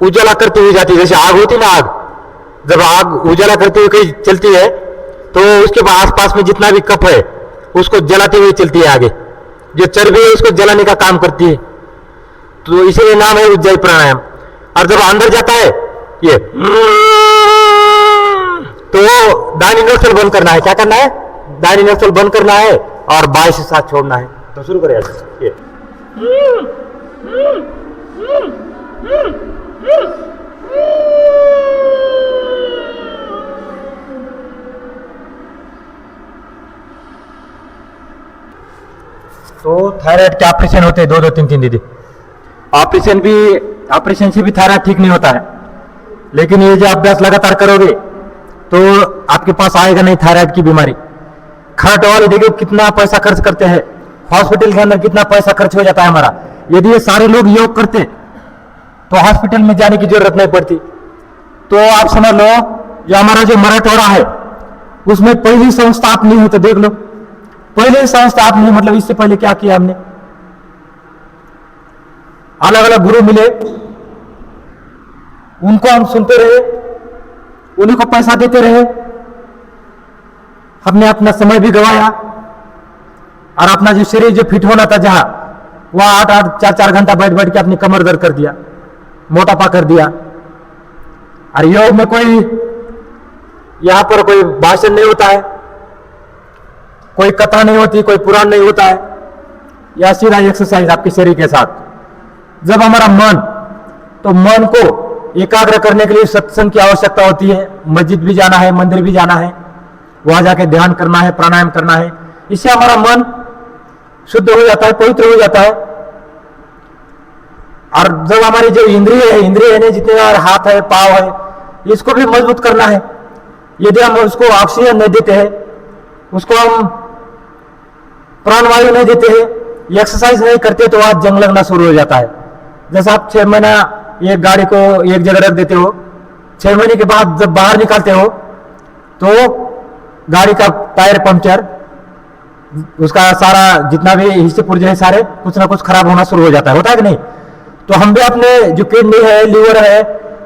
उजाला करती हुई जाती है, जैसे आग होती है ना, आग जब आग उजाला करती हुई कहीं चलती है तो उसके आसपास में जितना भी कफ है उसको जलाती हुई चलती है आगे, जो चर्बी है उसको जलाने का काम करती है। तो इसीलिए नाम है उज्जयी प्राणायाम। और जब अंदर जाता है ये, तो दाहिनी नोस्ट्रल बंद करना है। क्या करना है? दाहिनी नोस्ट्रल बंद करना है और बाएं से सांस छोड़ना है। तो शुरू करें ये। तो थायराइड के ऑपरेशन होते हैं 2-2, 3-3 दीदी। ऑपरेशन से भी थायराइड ठीक नहीं होता है, लेकिन ये जो अभ्यास लगातार करोगे तो आपके पास आएगा नहीं थायराइड की बीमारी। खर्च वाले देखो कितना पैसा खर्च करते हैं, हॉस्पिटल के अंदर कितना पैसा खर्च हो जाता है हमारा। यदि ये सारे लोग योग करते तो हॉस्पिटल में जाने की जरूरत नहीं पड़ती। तो आप समझ लो, ये हमारा जो मराठवाड़ा है उसमें पहली संस्था अपनी है तो देख लो, पहले संस्था अपनी, मतलब इससे पहले क्या किया हमने, अलग अलग गुरु मिले, उनको हम सुनते रहे, उन्हीं को पैसा देते रहे, हमने अपना समय भी गवाया और अपना जो शरीर जो फिट होना था जहां, वहां 8-8 4-4 घंटा बैठ बैठ के अपनी कमर दर्द कर दिया, मोटापा कर दिया। और योग में कोई यहां पर कोई भाषण नहीं होता है, कोई कथा नहीं होती, कोई पुराण नहीं होता है, या सीधा एक्सरसाइज आपके शरीर के साथ। जब हमारा मन, तो मन को एकाग्र करने के लिए सत्संग की आवश्यकता होती है, मस्जिद भी जाना है, मंदिर भी जाना है, वहां जाके ध्यान करना है, प्राणायाम करना है, इससे हमारा मन शुद्ध हो जाता है, पवित्र हो जाता है। और जब हमारी जो इंद्रिय है जितने हाथ है, पाव है, इसको भी मजबूत करना है। यदि हम उसको ऑक्सीजन नहीं देते हैं, उसको हम प्राणवायु नहीं देते हैं, एक्सरसाइज नहीं करते, तो आज जंग लगना शुरू हो जाता है। जैसे आप 6 महीना एक गाड़ी को एक जगह रख देते हो, 6 महीने के बाद जब बाहर निकालते हो तो गाड़ी का टायर पंक्चर, उसका सारा जितना भी हिस्से पुर्जे हैं सारे कुछ ना कुछ खराब होना शुरू हो जाता है, होता है कि नहीं? तो हम भी अपने जो किडनी है, लीवर है,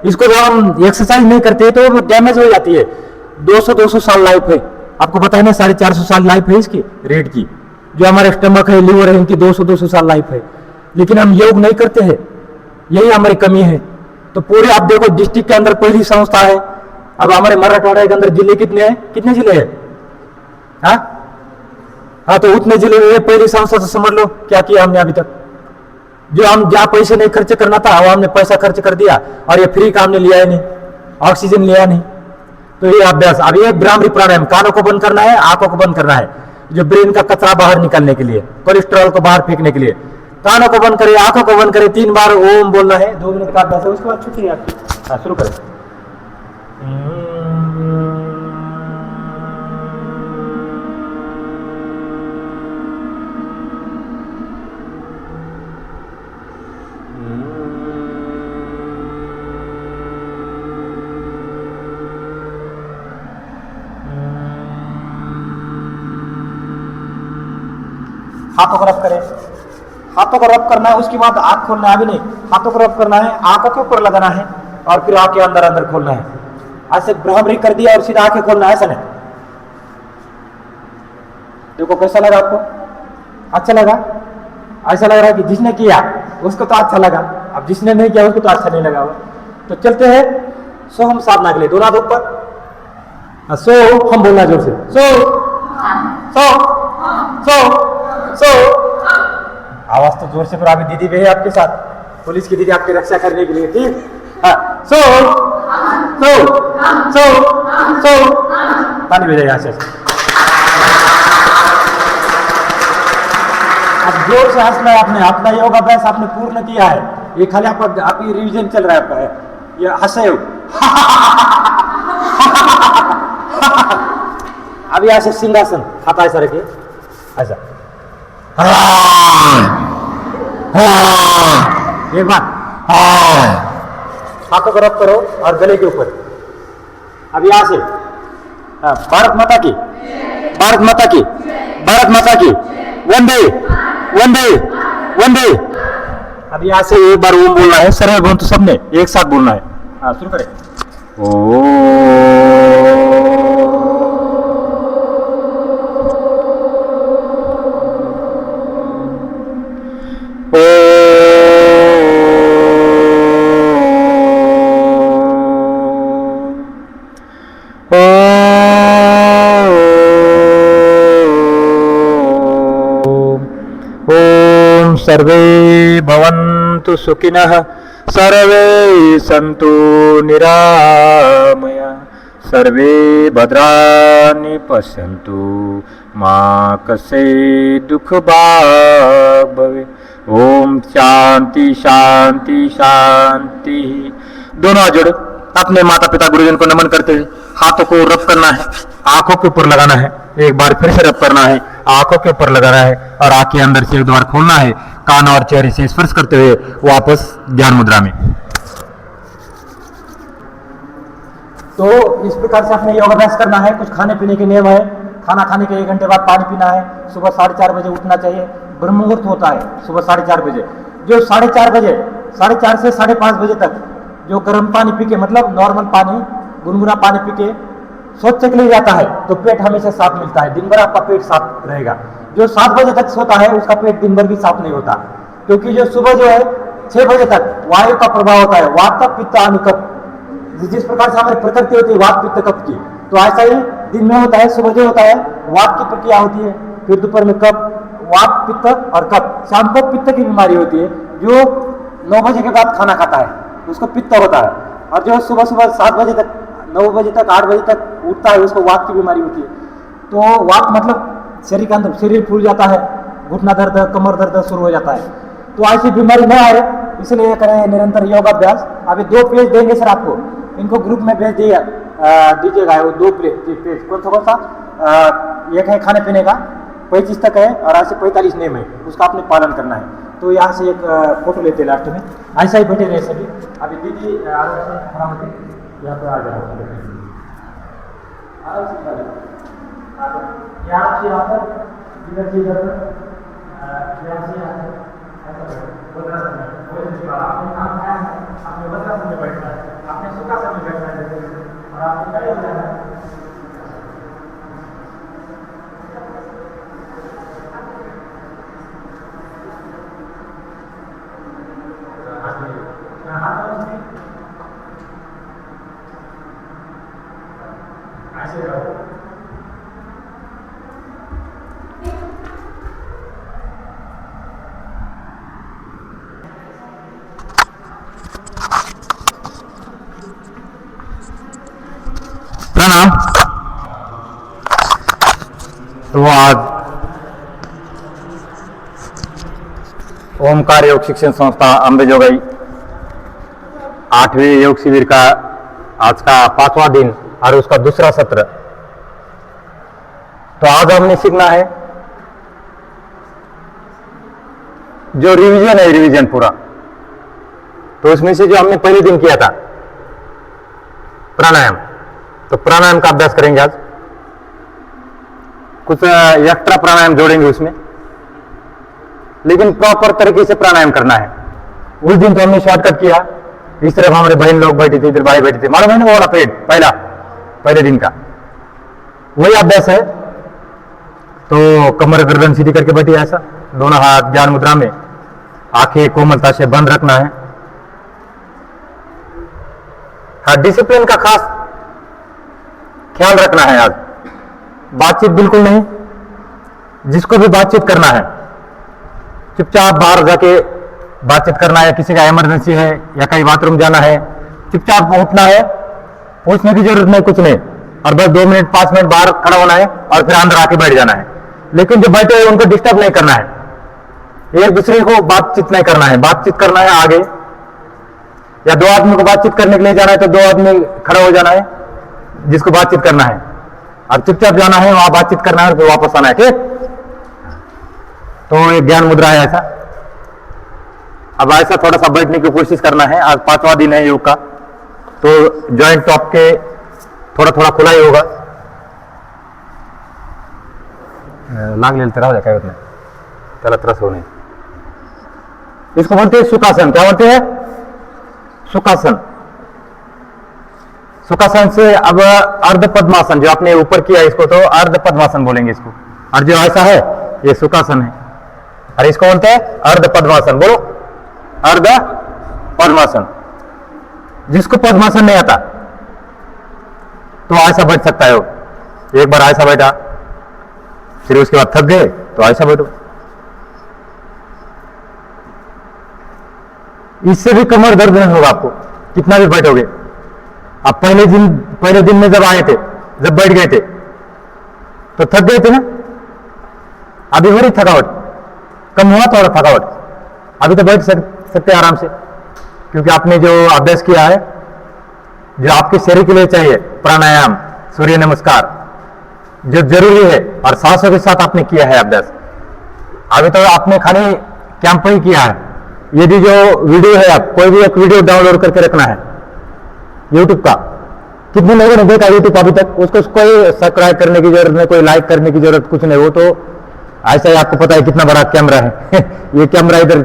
इसको जब हम एक्सरसाइज नहीं करते तो वो डैमेज हो जाती है। 200 साल लाइफ है, आपको पता है ना, 450 साल लाइफ है इसकी रेड की। जो हमारे स्टमक है, लीवर है, इनकी 200 साल लाइफ है, लेकिन हम योग नहीं करते हैं, यही हमारी कमी है। तो पूरे आप देखो, डिस्ट्रिक्ट के अंदर पहली संस्था है। अब हमारे मराठवाड़ा के अंदर जिले कितने हैं? कितने जिले हैं? हाँ, तो उतने जिले में पहली संस्था से समझ लो क्या किया हमने अभी तक। जो हम जहाँ पैसे नहीं खर्च करना था, वो हमने पैसा खर्च कर दिया, और ये फ्री का हमने लिया ही नहीं, ऑक्सीजन लिया नहीं। तो ये अभ्यास, अब ये ब्राह्मणी प्राणायाम, कानों को बंद करना है, आंखों को बंद करना है, जो ब्रेन का कचरा बाहर निकालने के लिए, कोलेस्ट्रॉल को बाहर फेंकने के लिए। कानों को बंद करें, आंखों को बंद करें, 3 बार ओम बोलना है, 2 मिनट का अभ्यास है, उसके बाद छुट्टी है आपकी। हाँ, शुरू करें। हाथों को रब करें, हाथों को रब करना है, उसके बाद आंख खोलना है, अभी नहीं, हाथों को रब करना है, आंखों के ऊपर लगाना है, और फिर आंखें अंदर अंदर खोलना है। ऐसे ब्राह्मणी कर दिया और सीधा आंखें खोलना है, ऐसा नहीं। देखो कैसा लगा आपको? अच्छा लगा? ऐसा लग रहा है कि जिसने किया उसको तो अच्छा लगा, अब जिसने नहीं किया उसको तो अच्छा नहीं लगा। तो चलते हैं सोहम साधना के लिए, दोनों हाथ ऊपर, सो हम बोलना जोर से, सो सो सो सो, आवाज तो जोर से, पर अभी दीदी भी है आपके साथ, पुलिस की दीदी आपकी रक्षा करने के लिए, ठीक? हाँ, सो सो सो सो, ताली बजाइए यहाँ से। अब जोर से हंसना है आपने, अपना योग अभ्यास आपने पूर्ण किया है, ये खाली आपकी रिवीजन चल रहा है आपका, ये हंसे हो। अभी ऐसे सिंहासन, हाथ ऐसा रखिए, ऐसा, एक बार हाथों को रब करो और गले के ऊपर। अब यहां से भारत माता की, भारत माता की, भारत माता की, वंदे वंदे वंदे। अब यहां से एक बार ओम बोलना है, सर्व भवन्तु सबने एक साथ बोलना है। हाँ, शुरू करें। सर्वे भवन्तु सुखिनः, सर्वे सन्तु निरामया, सर्वे भद्राणि पश्यन्तु, मा कश्चित् दुःख भाग् भवेत्। ओम शांति शांति शांति। दोनों हाथ जोड़े, अपने माता पिता गुरुजन को नमन करते हुए हाथों को रब करना है, आंखों के ऊपर लगाना है, एक बार फिर से रब करना है, आंखों के ऊपर लगाना है, और आंखें अंदर से एक बार खोलना है, कान और चेहरे से स्पर्श करते हुए वापस ध्यान मुद्रा में। तो इस प्रकार से अपने योगाभ्यास करना है। कुछ खाने पीने के नियम है। खाना खाने के 1 घंटे बाद पानी पीना है। सुबह 4:30 बजे उठना चाहिए। ब्रह्म मुहूर्त होता है सुबह 4:30 बजे। जो 4:30 बजे 4:30 से 5:30 बजे तक जो गर्म पानी पी के, मतलब नॉर्मल पानी, गुनगुना पानी पी के शौच के लिए जाता है तो पेट हमेशा साफ मिलता है। दिन भर आपका पेट साफ रहेगा। जो 7 बजे तक सोता है उसका पेट दिन भर भी साफ नहीं होता, क्योंकि जो सुबह जो है 6 बजे तक वायु का प्रभाव होता है, वात पित्त आणि कफ। जिस प्रकार से हमारी प्रकृति होती है वात पित्त कफ की, तो ऐसा ही दिन में होता है। सुबह जो होता है वात की प्रक्रिया होती है, फिर दोपहर में कफ, वात पित्त और कफ। शाम को पित्त की बीमारी होती है। जो 9 बजे के बाद खाना खाता है उसको पित्त होता है, और जो सुबह सुबह 7 बजे तक, 9 बजे तक, 8 बजे तक उठता है उसको वात की बीमारी होती है। तो वात मतलब शरीर के अंदर शरीर फूल जाता है, घुटना दर्द, कमर दर्द शुरू हो जाता है। तो ऐसी बीमारी न आए इसलिए करें निरंतर योगाभ्यास। अभी 2 पेज देंगे सर आपको, इनको ग्रुप में भेज दीजिएगा। वो 2 पेज कौन सा एक है खाने पीने का 25 तक है, और आज से 45 नियम है, उसका आपने पालन करना है। तो यहाँ से एक फोटो लेते हैं लास्ट में। ऐसा ही बैठे रहे सभी। अभी दीदी यहाँ पे आ जाओ, यहाँ से यहाँ पर, इधर से इधर पर, यहाँ से यहाँ पर, आपने काम खाया है, आपने वज्रासन में बैठना है, आपने सुखासन में बैठना है, और आपने खड़े हो जाना है। ऐसे रहो। प्रणाम। तो आज ओमकार योग शिक्षण संस्था अंबेजोगाई 8वें योग शिविर का आज का 5वां दिन और उसका दूसरा सत्र। तो आज हमने सीखना है जो रिवीजन है, रिवीजन पूरा। तो उसमें से जो हमने पहले दिन किया था प्राणायाम, तो प्राणायाम का अभ्यास करेंगे आज। कुछ एक्स्ट्रा प्राणायाम जोड़ेंगे उसमें, लेकिन प्रॉपर तरीके से प्राणायाम करना है। उस दिन तो हमने शॉर्टकट किया, इस तरफ हमारे बहन लोग बैठे थे, इधर भाई बैठे थे, मालूम है ना वो वाला पेड़ पहले दिन का वही अभ्यास है। तो कमर गर्दन सीधी करके बैठिए, ऐसा दोनों हाथ ज्ञान मुद्रा में, आंखें कोमलता से बंद रखना है। हाँ, डिसिप्लिन का खास ख्याल रखना है। आज बातचीत बिल्कुल नहीं, जिसको भी बातचीत करना है चुपचाप बाहर जाके बातचीत करना है। किसी का इमरजेंसी है या कहीं बाथरूम जाना है, चुपचाप उठना है, पूछने की जरूरत नहीं, कुछ नहीं, और बस 2 मिनट 5 मिनट बाहर खड़ा होना है और फिर अंदर आके बैठ जाना है। लेकिन जो बैठे हैं उनको डिस्टर्ब नहीं करना है, एक दूसरे को बातचीत नहीं करना है। बातचीत करना है आगे, या 2 आदमी को बातचीत करने के लिए जाना है तो 2 आदमी खड़ा हो जाना है जिसको बातचीत करना है, और चुपचाप जाना है, वहां बातचीत करना है और फिर वापस आना है। ठीक, तो एक ज्ञान मुद्रा है ऐसा। अब ऐसा थोड़ा सा बैठने की कोशिश करना है। आज 5वां दिन है योग का, तो जॉइंट टॉप के थोड़ा थोड़ा खुला ही होगा। लागलेलं तर राहू द्या, काय होत नाही, त्याला त्रास होऊ नये। इसको बोलते हैं सुखासन। क्या बोलते हैं? सुखासन। सुखासन से अब अर्ध पद्मासन, जो आपने ऊपर किया इसको तो अर्ध पद्मासन बोलेंगे इसको, और जो ऐसा है ये सुखासन है, और इसको बोलते हैं अर्ध पद्मासन। बोलो, अर्ध पद्मासन। जिसको पद्मासन नहीं आता तो ऐसा बैठ सकता है। एक बार ऐसा बैठा, फिर उसके बाद थक गए तो ऐसा बैठो। इससे भी कमर दर्द नहीं होगा आपको, कितना भी बैठोगे। आप पहले दिन में जब आए थे, जब बैठ गए थे तो थक गए थे ना, अभी हो रही थकावट, कम हुआ थोड़ा थकावट, अभी तो बैठ सकते हैं आराम से, क्योंकि आपने जो अभ्यास किया है, जो आपके शरीर के लिए चाहिए, प्राणायाम, सूर्य नमस्कार, जो जरूरी है, और सांसों के साथ आपने किया है अभ्यास। अभी तो आपने खाली कैंप ही किया है। यदि जो वीडियो है, आप कोई भी एक वीडियो डाउनलोड करके रखना है यूट्यूब का, कितने लोगों ने देखा यूट्यूब अभी तक, उसको कोई सब्सक्राइब करने की जरूरत नहीं, कोई लाइक करने की जरूरत कुछ नहीं। वो तो ऐसा ही आपको पता है कितना बड़ा कैमरा है ये कैमरा इधर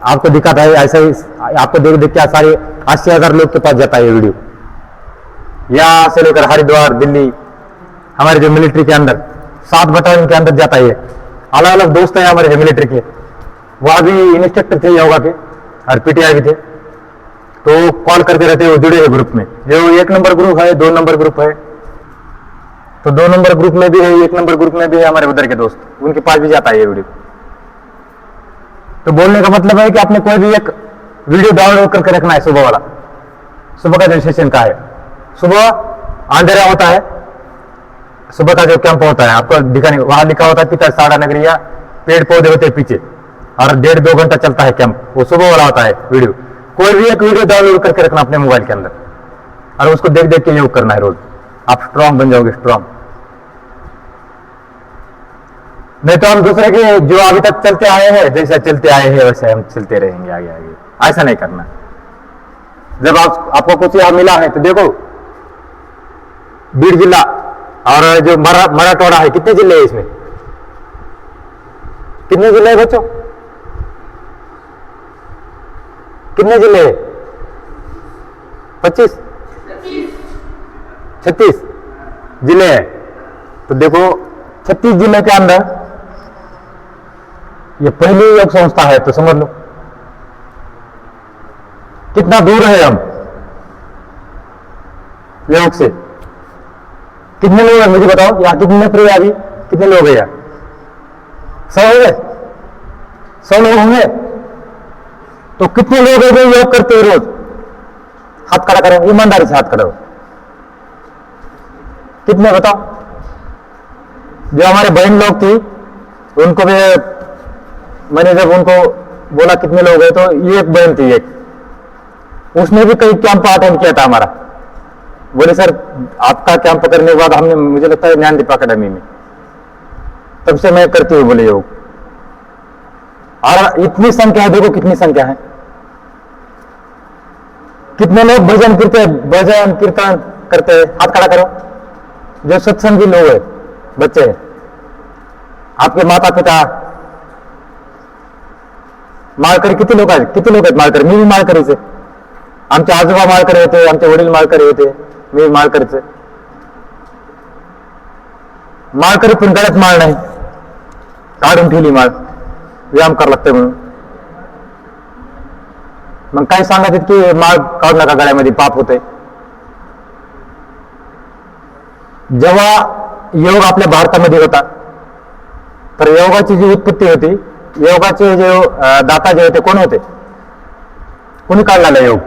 आपको दिखाता है, ऐसा ही आपको देख देख के सारे 80,000 लोग के पास जाता है ये वीडियो। यहाँ से लेकर हरिद्वार, दिल्ली, हमारे जो मिलिट्री के अंदर 7 बटालियन के अंदर जाता है। अलग अलग दोस्त हैं हमारे मिलिट्री के, वह भी इंस्ट्रक्टर थे योगा के और पीटीआई भी थे, तो कॉल करते रहते हैं, वो जुड़े हैं ग्रुप में। जो 1 नंबर ग्रुप है, 2 नंबर ग्रुप है, तो 2 नंबर ग्रुप में भी है, 1 नंबर ग्रुप में भी है हमारे उधर के दोस्त, उनके पास भी जाता है ये वीडियो। तो बोलने का मतलब है कि आपने कोई भी एक वीडियो डाउनलोड करके रखना है सुबह वाला, सुबह का जो सेशन का है। सुबह अंधेरा होता है, सुबह का जो कैंप होता है आपको दिखाने, वहां लिखा होता है पिता साड़ा नगरिया, पेड़ पौधे होते हैं पीछे, और 1.5-2 घंटा चलता है कैंप, वो सुबह वाला होता है वीडियो। कोई भी एक वीडियो डाउनलोड करके रखना अपने मोबाइल के अंदर, और उसको देख देख के योग करना है रोज। आप स्ट्रांग बन जाओगे, स्ट्रांग। नहीं तो हम दूसरे के जो अभी तक चलते आए हैं, जैसे चलते आए हैं वैसे हम चलते रहेंगे आगे आगे। ऐसा नहीं करना। जब आपको कुछ यहाँ मिला है तो देखो, बीड़ जिला और जो मराठवाड़ा है, कितने जिले हैं इसमें? कितने जिले हैं बच्चों? कितने जिले हैं? 25 36 जिले हैं। तो देखो 36 जिले के अंदर ये पहली योग संस्था है, तो समझ लो कितना दूर है हम योग से। कितने लोग हैं मुझे बताओ, यहाँ कितने प्रिय अभी कितने लोग हैं यहाँ? 100 होंगे, 100 लोग होंगे। तो कितने लोग हैं जो योग करते हैं रोज? हाथ खड़ा करो, ईमानदारी से हाथ करो। कितने बताओ? जो हमारे बहन लोग थी उनको भी मैंने जब उनको बोला कितने लोग हैं, तो ये एक बहन थी, एक उसने भी कई कैंप अटेंड किया था हमारा। बोले सर आपका कैंप करने के बाद हमने, मुझे लगता है ज्ञानदीप अकेडमी में, तब से मैं करती हूँ बोले योग। और इतनी संख्या है, देखो कितनी संख्या है। कितने लोग भजन कीर्तन करते हैं? हाथ खड़ा करो। जो सत्संगी लोग हैं, बच्चे हैं, आपके माता पिता माळकरी, किती लोक आहेत माळकरी? मी भी माळकरीचे, आमचे आजोबा माळकरी होते, आमचे वडील माळकरी होते, मी माळकरीचे। माळकरी पण गळ्यात माळ नाही, काढून ठेवली माळ, व्यायाम करावं लागतं म्हणून। मग काय सांगतात की माळ काढू नका गळ्यामध्ये, पाप होते। जेव्हा योग आपल्या भारतामध्ये होता, तर योगाची जी उत्पत्ती होती, योगाचे जे दाता जे होते कोण होते? कोणी काढलेला योग?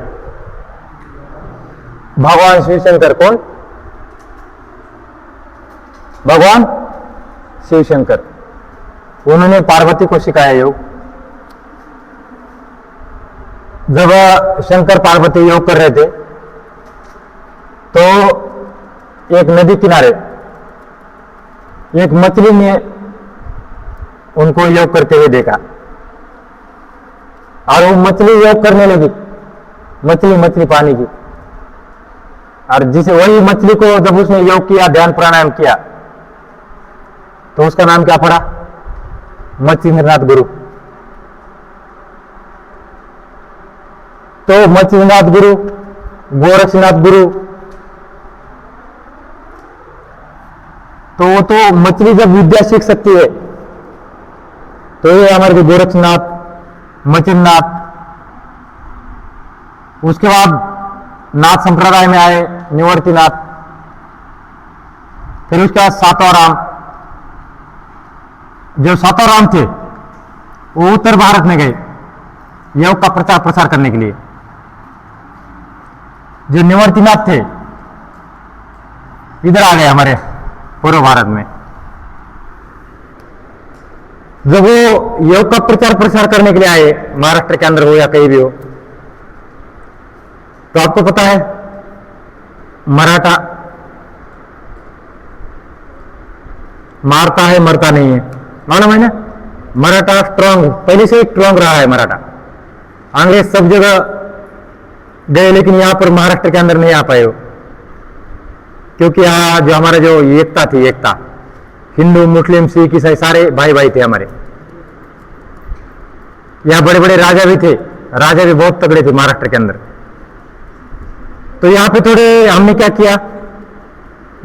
भगवान शिवशंकर। कौन? भगवान शिवशंकर। उन्होंने पार्वती को सिखाया योग। जब शंकर पार्वती योग कर रहे थे तो एक नदी किनारे एक मछली ने उनको योग करते हुए देखा, और वो मछली योग करने लगी, मछली पानी की। और जिसे वही मछली को जब उसने योग किया, ध्यान प्राणायाम किया, तो उसका नाम क्या पड़ा? मच्छिंद्रनाथ गुरु। तो मच्छिंद्रनाथ गुरु, गोरक्षनाथ गुरु, तो वो तो मछली जब विद्या सीख सकती है, तो ये हमारे गोरक्षनाथ, मच्छिंद्रनाथ, उसके बाद नाथ संप्रदाय में आए निवर्तिनाथ, फिर उसके बाद सातवाराम। जो सातवाराम थे वो उत्तर भारत में गए योग का प्रचार प्रसार करने के लिए। जो निवर्तिनाथ थे इधर आ गए हमारे पूर्व भारत में। जब वो योग का प्रचार प्रसार करने के लिए आए, महाराष्ट्र के अंदर हो या कहीं भी हो, तो आपको पता है मराठा मारता है मरता नहीं है, मालूम है ना? मराठा स्ट्रांग, पहले से स्ट्रांग रहा है मराठा। अंग्रेज सब जगह गए लेकिन यहां पर महाराष्ट्र के अंदर नहीं आ पाए हो। क्योंकि यहाँ जो हमारे जो एकता थी, एकता, हिंदू मुस्लिम सिख ईसाई सारे भाई भाई थे हमारे। यहाँ बड़े बड़े राजा भी थे, राजा भी बहुत तगड़े थे महाराष्ट्र के अंदर। तो यहाँ पे थोड़े हमने क्या किया,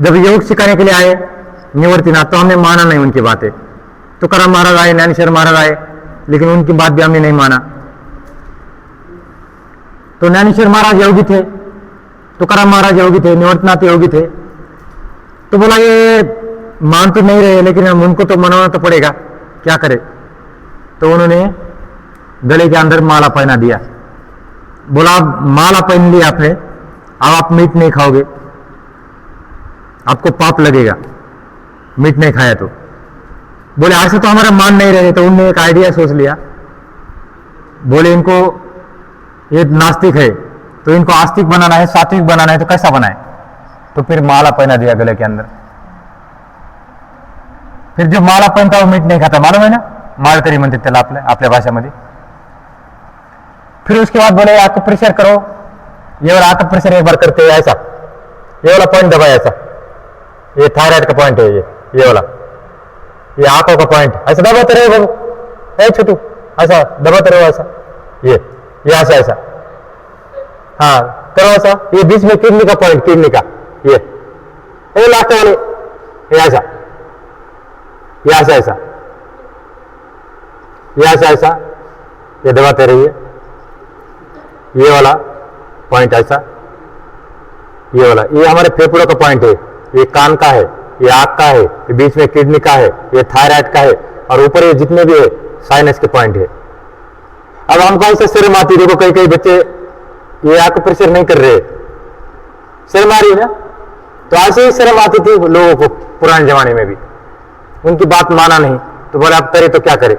जब योग सिखाने के लिए आए निवर्तिनाथ, तो हमने माना नहीं उनकी बातें। तुकाराम महाराज आए, ज्ञानेश्वर महाराज आए, लेकिन उनकी बात भी हमने नहीं माना। तो ज्ञानेश्वर महाराज योगी थे, तुकाराम महाराज योगी थे, निवर्तनाथ योगी थे। तो बोला ये मान तो नहीं रहे, लेकिन हम उनको तो मनाना तो पड़ेगा, क्या करे। तो उन्होंने गले के अंदर माला पहना दिया। बोला माला पहन ली आपने, अब आप मीट नहीं खाओगे, आपको पाप लगेगा मीट नहीं खाया तो। बोले ऐसे तो हमारा मान नहीं रहे। तो उनने एक आइडिया सोच लिया, बोले इनको ये नास्तिक है तो इनको आस्तिक बनाना है, सात्विक बनाना है, तो कैसा बनाए। तो फिर माला पहना दिया गले के अंदर। फिर जो माला पहनता वो मीट नहीं खाता, मालूम है ना, माळकरी म्हणते त्याला आपल्या भाषेमध्ये। फिर उसके बाद बोले आपको प्रेशर करो, ये वाला आपका प्रेशर एक बार करते हैं, ऐसा ये वाला पॉइंट दबाया, ऐसा ये थायराइड का पॉइंट है, ये वाला, ये आंखों का पॉइंट, ऐसा दबाते रहे बाबू, ए छोटू ऐसा दबाते रहो, ऐसा ये ऐसा ऐसा, हाँ करो ऐसा। ये बीच में किडनी का पॉइंट, किडनी का ये लास्ट वाले, ये ऐसा, ये ऐसा ऐसा, ये ऐसा ऐसा, ये दबाते रहिए। ये वाला पॉइंट ऐसा, ये वाला, ये हमारे फेफड़ों का पॉइंट है, ये कान का है, ये आंख का है, ये बीच में किडनी का है, ये थायराइड का है, और ऊपर ये जितने भी है साइनस के पॉइंट है। अब हमको ऐसे शर्म आती, देखो कई कई बच्चे ये आंख प्रेशर नहीं कर रहे, शर्म आ रही है ना। तो ऐसे ही शर्म आती थी लोगों को पुराने जमाने में भी, उनकी बात माना नहीं। तो बोले आप करे तो क्या करे,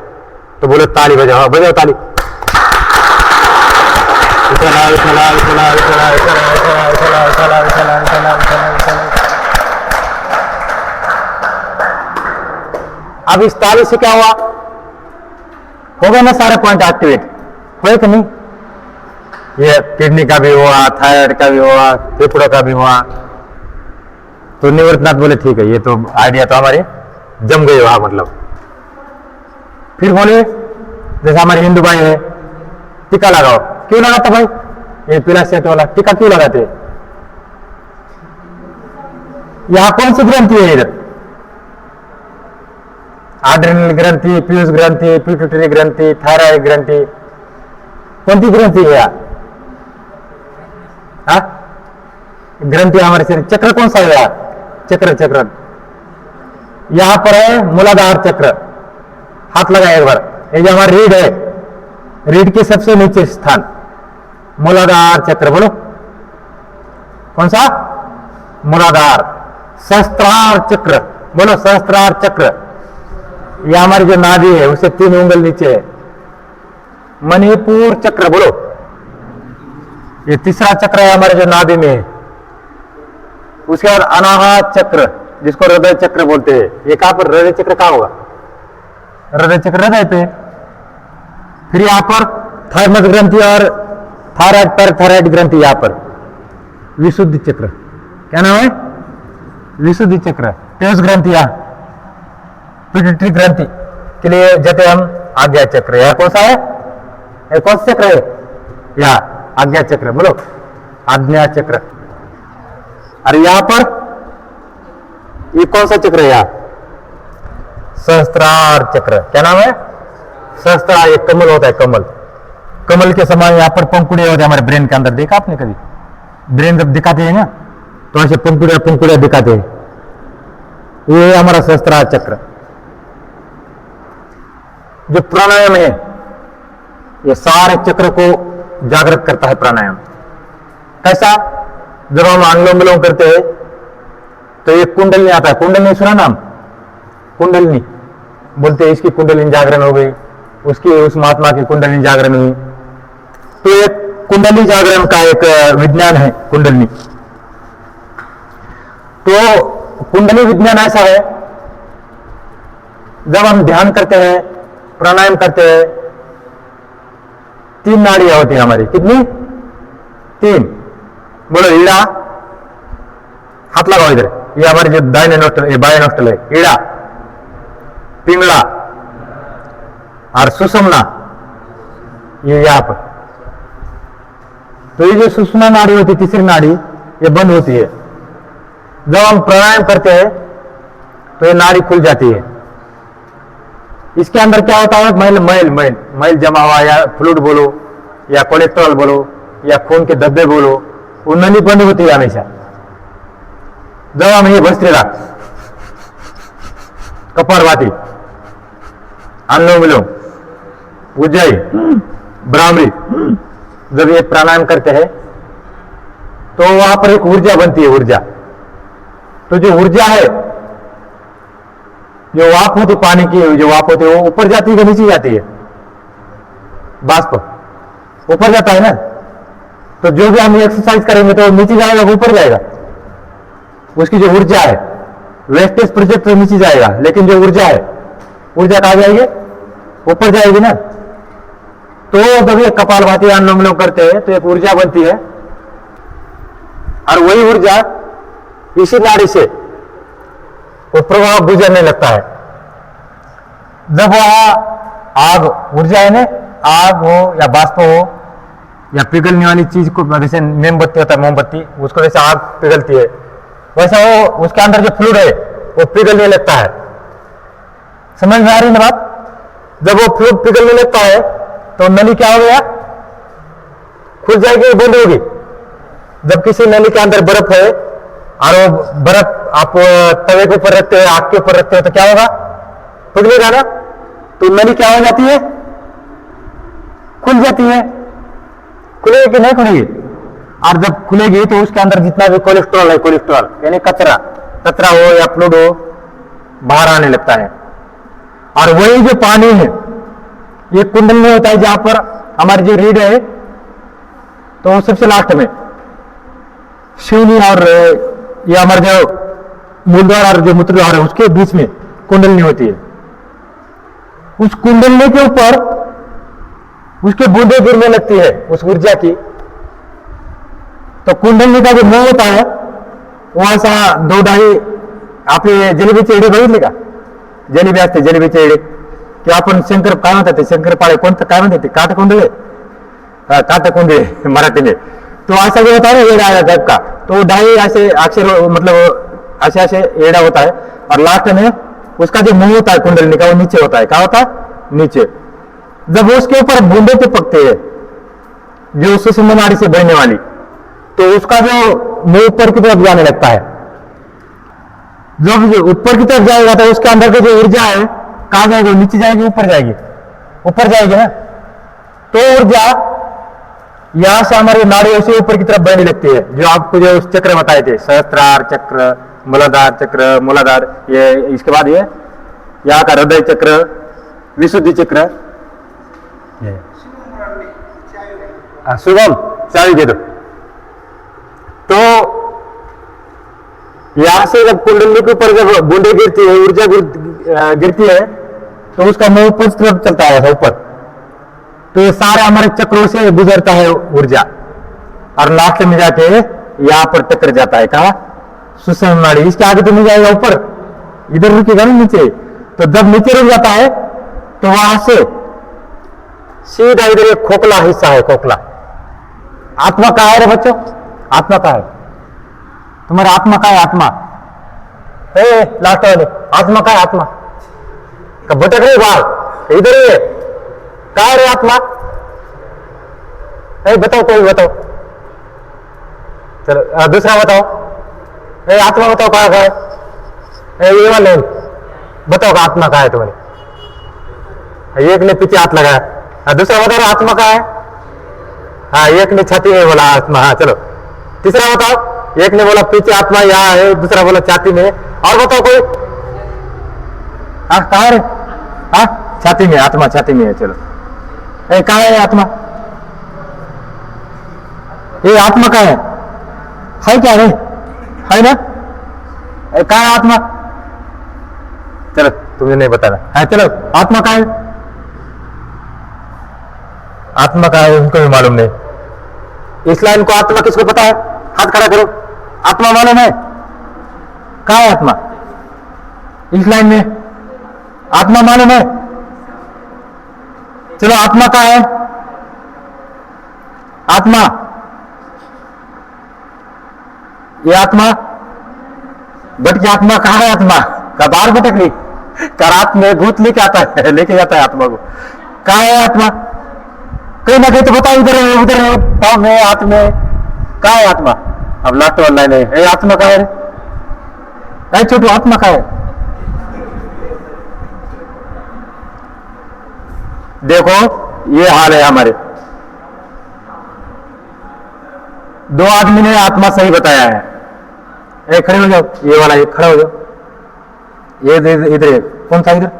तो बोले ताली बजाओ, बजाओ ताली। अब इस ताली से क्या हुआ, हो गया ना सारे पॉइंट एक्टिवेट, हुए कि नहीं। ये किडनी का भी हुआ, थायराइड का भी हुआ, फेफड़ों का भी हुआ। तो निवर्तनाथ बोले ठीक है, ये तो आइडिया तो हमारे जम गई वहां, मतलब। फिर बोले जैसे हमारे हिंदू भाई है, टीका लगाओ। क्यों लगाता भाई, ये पीला सेट वाला टीका क्यों लगाते। यहां कौन सी ग्रंथि है, इधर आड्रेनल ग्रंथि, पीयूष ग्रंथि, पिट्यूटरी ग्रंथि, थायराइड ग्रंथि, कौन सी ग्रंथि है यार, हाँ ग्रंथि हमारे शरीर। चक्र कौन सा है यार, चक्र चक्र यहां पर है, मूलाधार चक्र, हाथ लगाए एक बार। ये जो हमारा रीढ़ है, रीढ़ के सबसे नीचे स्थान मूलाधार चक्र, बोलो कौन सा, मूलाधार। सहस्त्रार चक्र, बोलो सहस्त्रार चक्र। यह हमारी जो नाभि है उससे 3 उंगल नीचे है। मणिपुर चक्र, बोलो ये तीसरा चक्र है हमारे जो नाभि में है। उसके बाद अनाहत चक्र, जिसको हृदय चक्र बोलते हैं। ये कहां पर, हृदय चक्र कहां होगा, हृदय चक्र हृदय पे। फिर यहां पर थायमस ग्रंथि और थायराइड पर थायराइड ग्रंथि, यहां पर विशुद्धि चक्र, क्या नाम है, विशुद्धि चक्र। तेज ग्रंथि यहाँ, पिट्यूटरी ग्रंथि के लिए जाते हम आज्ञा चक्र। यह कौन सा है, यह कौन सा चक्र है, यहाँ आज्ञा चक्र, बोलो आज्ञा चक्र। अरे यहां पर ये कौन सा चक्र है, यहाँ सहस्त्रार चक्र। क्या नाम है, सहस्त्रार। एक कमल होता है, कमल, कमल के समान यहाँ पर पंखुड़ियां होते हैं हमारे ब्रेन के अंदर। देखा आपने कभी, ब्रेन जब दिखाते हैं ना तो ऐसे पंखुड़ियां पंखुड़ियां दिखाते हैं, ये हमारा सहस्त्रार चक्र। जो प्राणायाम है ये सारे चक्र को जागृत करता है प्राणायाम। कैसा, जब हम अनुलोम विलोम करते हैं तो ये कुंडलिनी आता है, कुंडलिनी सुना नाम, कुंडलिनी बोलते हैं, इसकी कुंडलिनी जागरण हो गई, उसकी उस महात्मा की कुंडलिनी जागरण हुई। तो एक कुंडली जागरण का एक विज्ञान है कुंडलिनी। तो कुंडली विज्ञान ऐसा है, जब हम ध्यान करते हैं, प्राणायाम करते हैं, 3 नाड़ियां होती हैं हमारी। कितनी, 3, बोलो ईड़ा, हाथ लगाओ इधर, ये हमारे जो दाहिने नोस्टल, ये बाएं नोस्टल है, ईड़ा, पिंगला और सुषुम्ना, ये यहाँ पर। तो ये जो सुषुम्ना नाड़ी होती है, तीसरी नाड़ी, ये बंद होती है। जब हम प्राणायाम करते हैं तो ये नाड़ी खुल जाती है। इसके अंदर क्या होता है, मैल मैल मैल मैल जमा हुआ, या फ्लूइड बोलो या कोलेस्ट्रॉल बोलो या खून के धब्बे बोलो, वो नली बंद होती है हमेशा। जब हम ये भस्त्रिका, कपालभाति, अनुलोम विलोम, उज्जाई, भ्रामरी, जब ये प्राणायाम करते हैं तो वहां पर एक ऊर्जा बनती है, ऊर्जा। तो जो ऊर्जा है, जो वाप होती पानी की, जो वाप होती है वो ऊपर जाती है कि नीचे जाती है? बाष्प ऊपर जाता है ना। तो जो भी हम एक्सरसाइज करेंगे तो नीचे जाएगा, ऊपर जाएगा। उसकी जो ऊर्जा है, वेस्टेज प्रोजेक्ट तो नीचे जाएगा, लेकिन जो ऊर्जा है, ऊर्जा कहाँ जाएगी? ऊपर जाएगी ना। तो जब ये कपालभाति अनुलोम विलोम करते हैं तो एक ऊर्जा बनती है, और वही ऊर्जा इसी नाड़ी से वो प्रभाव गुजरने लगता है। जब वह आग, ऊर्जा है ना, आग हो या बाष्प हो या पिघलने वाली चीज को, जैसे मोमबत्ती होता है, मोमबत्ती, उसको जैसे आग पिघलती है, वैसा वो उसके अंदर जो फ्लूइड है वो पिघलने लगता है। समझ में आ रही है ना बात? जब वो फ्लूइड पिघलने लगता है तो नली क्या हो गया? खुल जाएगी, बंद होगी। जब किसी नली के अंदर बर्फ है और वो बर्फ आप तवे के ऊपर रखते हो, आग के ऊपर रखते हो, तो क्या होगा? पिघलेगा ना। तो नली क्या हो जाती है? खुल जाती है। खुलेगी कि नहीं खुलेगी? और जब खुलेगी तो उसके अंदर जितना भी कोलेस्ट्रॉल है, कोलेस्ट्रॉल यानी कचरा, कचरा हो या फ्लूइड हो, बाहर आने लगता है। और वही जो पानी है, ये कुंडली होता है, जहां पर हमारी जो रीढ़ है, तो वो सबसे लास्ट में शिवनी और ये हमारे जो मूलद्वार और जो मूत्रद्वार है, उसके बीच में कुंडली होती है। उस कुंडली के ऊपर उसके बूंदे गिरने लगती है उस ऊर्जा की। तो कुंडली का जो मुंह होता है, वहां सा दो डाई, आप जलेबी चेहरे बघितले का? जलेबी असते, जलेबी चेहरे, की आपण शंकर काय म्हणतात, शंकरपाळे कोणतं काय म्हणतात, काटकुंडले, काटकुंडे मराठी में। तो ऐसा जो होता है ना एड़ा टाइप का, तो डाई ऐसे अक्षर, मतलब ऐसे ऐसे एड़ा होता है, और लास्ट में उसका जो मुंह होता है कुंडली का, वो नीचे होता है। क्या होता है? नीचे। जब उसके ऊपर बूंदे चिपकते हैं जो सुषुम्ना नाड़ी से बहने वाली, तो उसका जो मुंह ऊपर की तरफ जाने लगता है। जब ऊपर की तरफ जाएगा तो उसके अंदर की जो ऊर्जा है कहां जाएगी? नीचे जाएगी, ऊपर जाएगी? ऊपर जाएगी ना। तो ऊर्जा यहां से हमारे नाड़ियों से ऊपर की तरफ बढ़ने लगती है। जो आपको जो चक्र बताए थे, सहस्त्रार चक्र, मूलाधार चक्र, मूलाधार, ये इसके बाद ये यहाँ का हृदय चक्र, विशुद्धि चक्र, शुभम चाबी दे दो। तो यहां से जब कुंडली के ऊपर जब बूंदे गिरती है, ऊर्जा गिरती है, तो उसका मुंह ऊपर तरफ चलता है, ऊपर। तो ये सारे हमारे चक्रों से गुजरता है ऊर्जा, और लास्ट में जाके यहां पर टक्कर जाता है। कहा? सुषुम्ना नाड़ी। इसके आगे तो नहीं जाएगा, ऊपर, इधर रुकेगा ना नीचे। तो जब नीचे रुक जाता है तो वहां से सीधा इधर एक खोखला हिस्सा है, खोखला। आत्मा कहाँ है रे बच्चों? आत्मा कहाँ है? तुम्हारा आत्मा कहाँ है? आत्मा लास्ट वाले, आत्मा कहाँ है? आत्मा का भटक रही बाहर, इधर ही है। कहाँ है रे आत्मा? बताओ, कोई बताओ। चलो दूसरा बताओ। आत्मा बताओ कहाँ है? ये वाले बताओ आत्मा कहाँ है तुम्हारे? एक ने पीछे हाथ लगाया, दूसरा बता रहा आत्मा कहाँ है? हाँ, एक ने छाती में बोला आत्मा। हाँ चलो, तीसरा बताओ। एक ने बोला पीछे आत्मा यहाँ है, दूसरा बोला छाती में। और बताओ कोई? हाँ कहाँ है? हाँ छाती में, आत्मा छाती में है। चलो, कहाँ है आत्मा? ये आत्मा कहाँ है क्या? है ना? कहाँ है आत्मा? चलो तुमने नहीं बताना। हाँ चलो, आत्मा कहाँ है? आत्मा कहाँ है उनको भी मालूम नहीं। इस लाइन को आत्मा किसको पता है? हाथ खड़ा करो। आत्मा मालूम है? कहाँ है आत्मा? इस लाइन में आत्मा मालूम है? चलो आत्मा कहाँ है? आत्मा, ये आत्मा बट की आत्मा कहाँ है? आत्मा का बाहर भटक ली का रात में भूत लेके आता है, लेके जाता है आत्मा को। कहाँ है आत्मा? कहीं ना कहीं तो बताओ, इधर है, उधर है, पाँव में, हाथ में, कहाँ है आत्मा? अब लास्ट वाला लाइन है, आत्मा कहाँ है? अरे छोटू, आत्मा कहाँ है? देखो ये हाल है हमारे। दो आदमी ने आत्मा सही बताया है। ए खड़े हो जाओ, ये वाला, ये खड़ा हो जाओ, ये इधर कौन था? इधर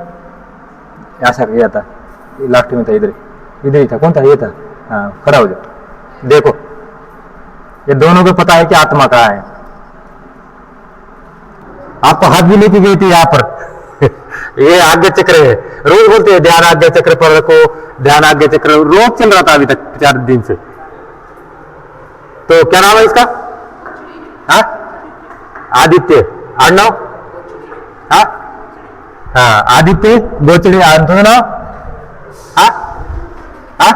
ऐसा ये था, लास्ट में था, इधर ही था। कौन था? ये था। हाँ, खड़ा हो जाओ। देखो ये दोनों को पता है कि आत्मा कहाँ है। आपको हाथ भी लेके गई थी यहाँ पर ये आज्ञा चक्र है, रोज बोलते हैं ध्यान आज्ञा चक्र पर रखो, ध्यान आज्ञा चक्र, रोज चल रहा था अभी तक 4 दिन से। तो क्या नाम है इसका? हाँ, आदित्य अर्णव। हाँ हाँ, आदित्य गोचड़े नाव। हाँ हाँ,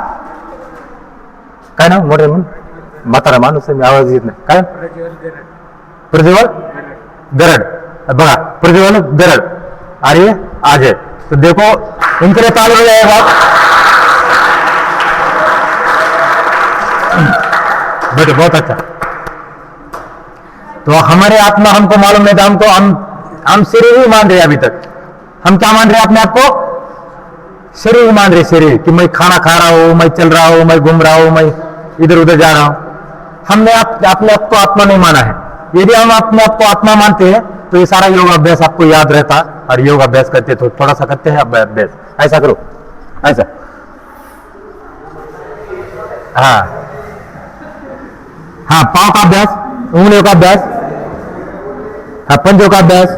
काय नाव? मोठे म्हणून म्हातारा माणूस आहे, आवाज येत नाही. काय? प्रज्वल गरड. बघा, प्रज्वल गरड और ये अजय। तो देखो इनके लिए ताली बजाएगा। बेटे बहुत अच्छा। तो हमारे आत्मा हमको मालूम नहीं था, हम शरीर ही मान रहे अभी तक। हम क्या मान रहे हैं अपने आप को? शरीर ही मान रहे, शरीर कि मैं खाना खा रहा हूं, मैं चल रहा हूं, मैं घूम रहा हूं, मैं इधर उधर जा रहा हूं। हमने अपने आप को आत्मा नहीं माना है। यदि हम अपने आप को आत्मा मानते हैं तो ये सारा योग अभ्यास आपको याद रहता, और योग अभ्यास करते तो थोड़ा सा करते हैं अभ्यास। ऐसा करो, ऐसा। हाँ हाँ, पाँव का अभ्यास, उंगलियों का अभ्यास, हाँ, पंजों का अभ्यास।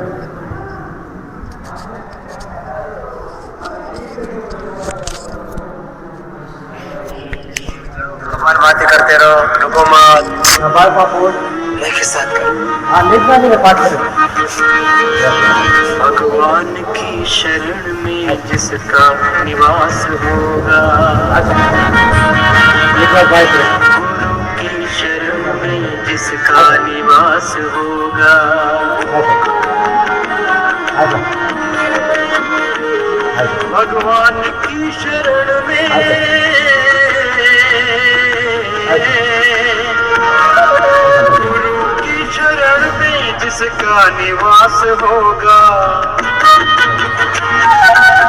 बातें करते रहो, रुको मत। लेके साथ करो। भगवान की शरण में जिसका निवास होगा, गुरु की शरण में जिसका निवास होगा, भगवान की शरण में जिसका निवास होगा,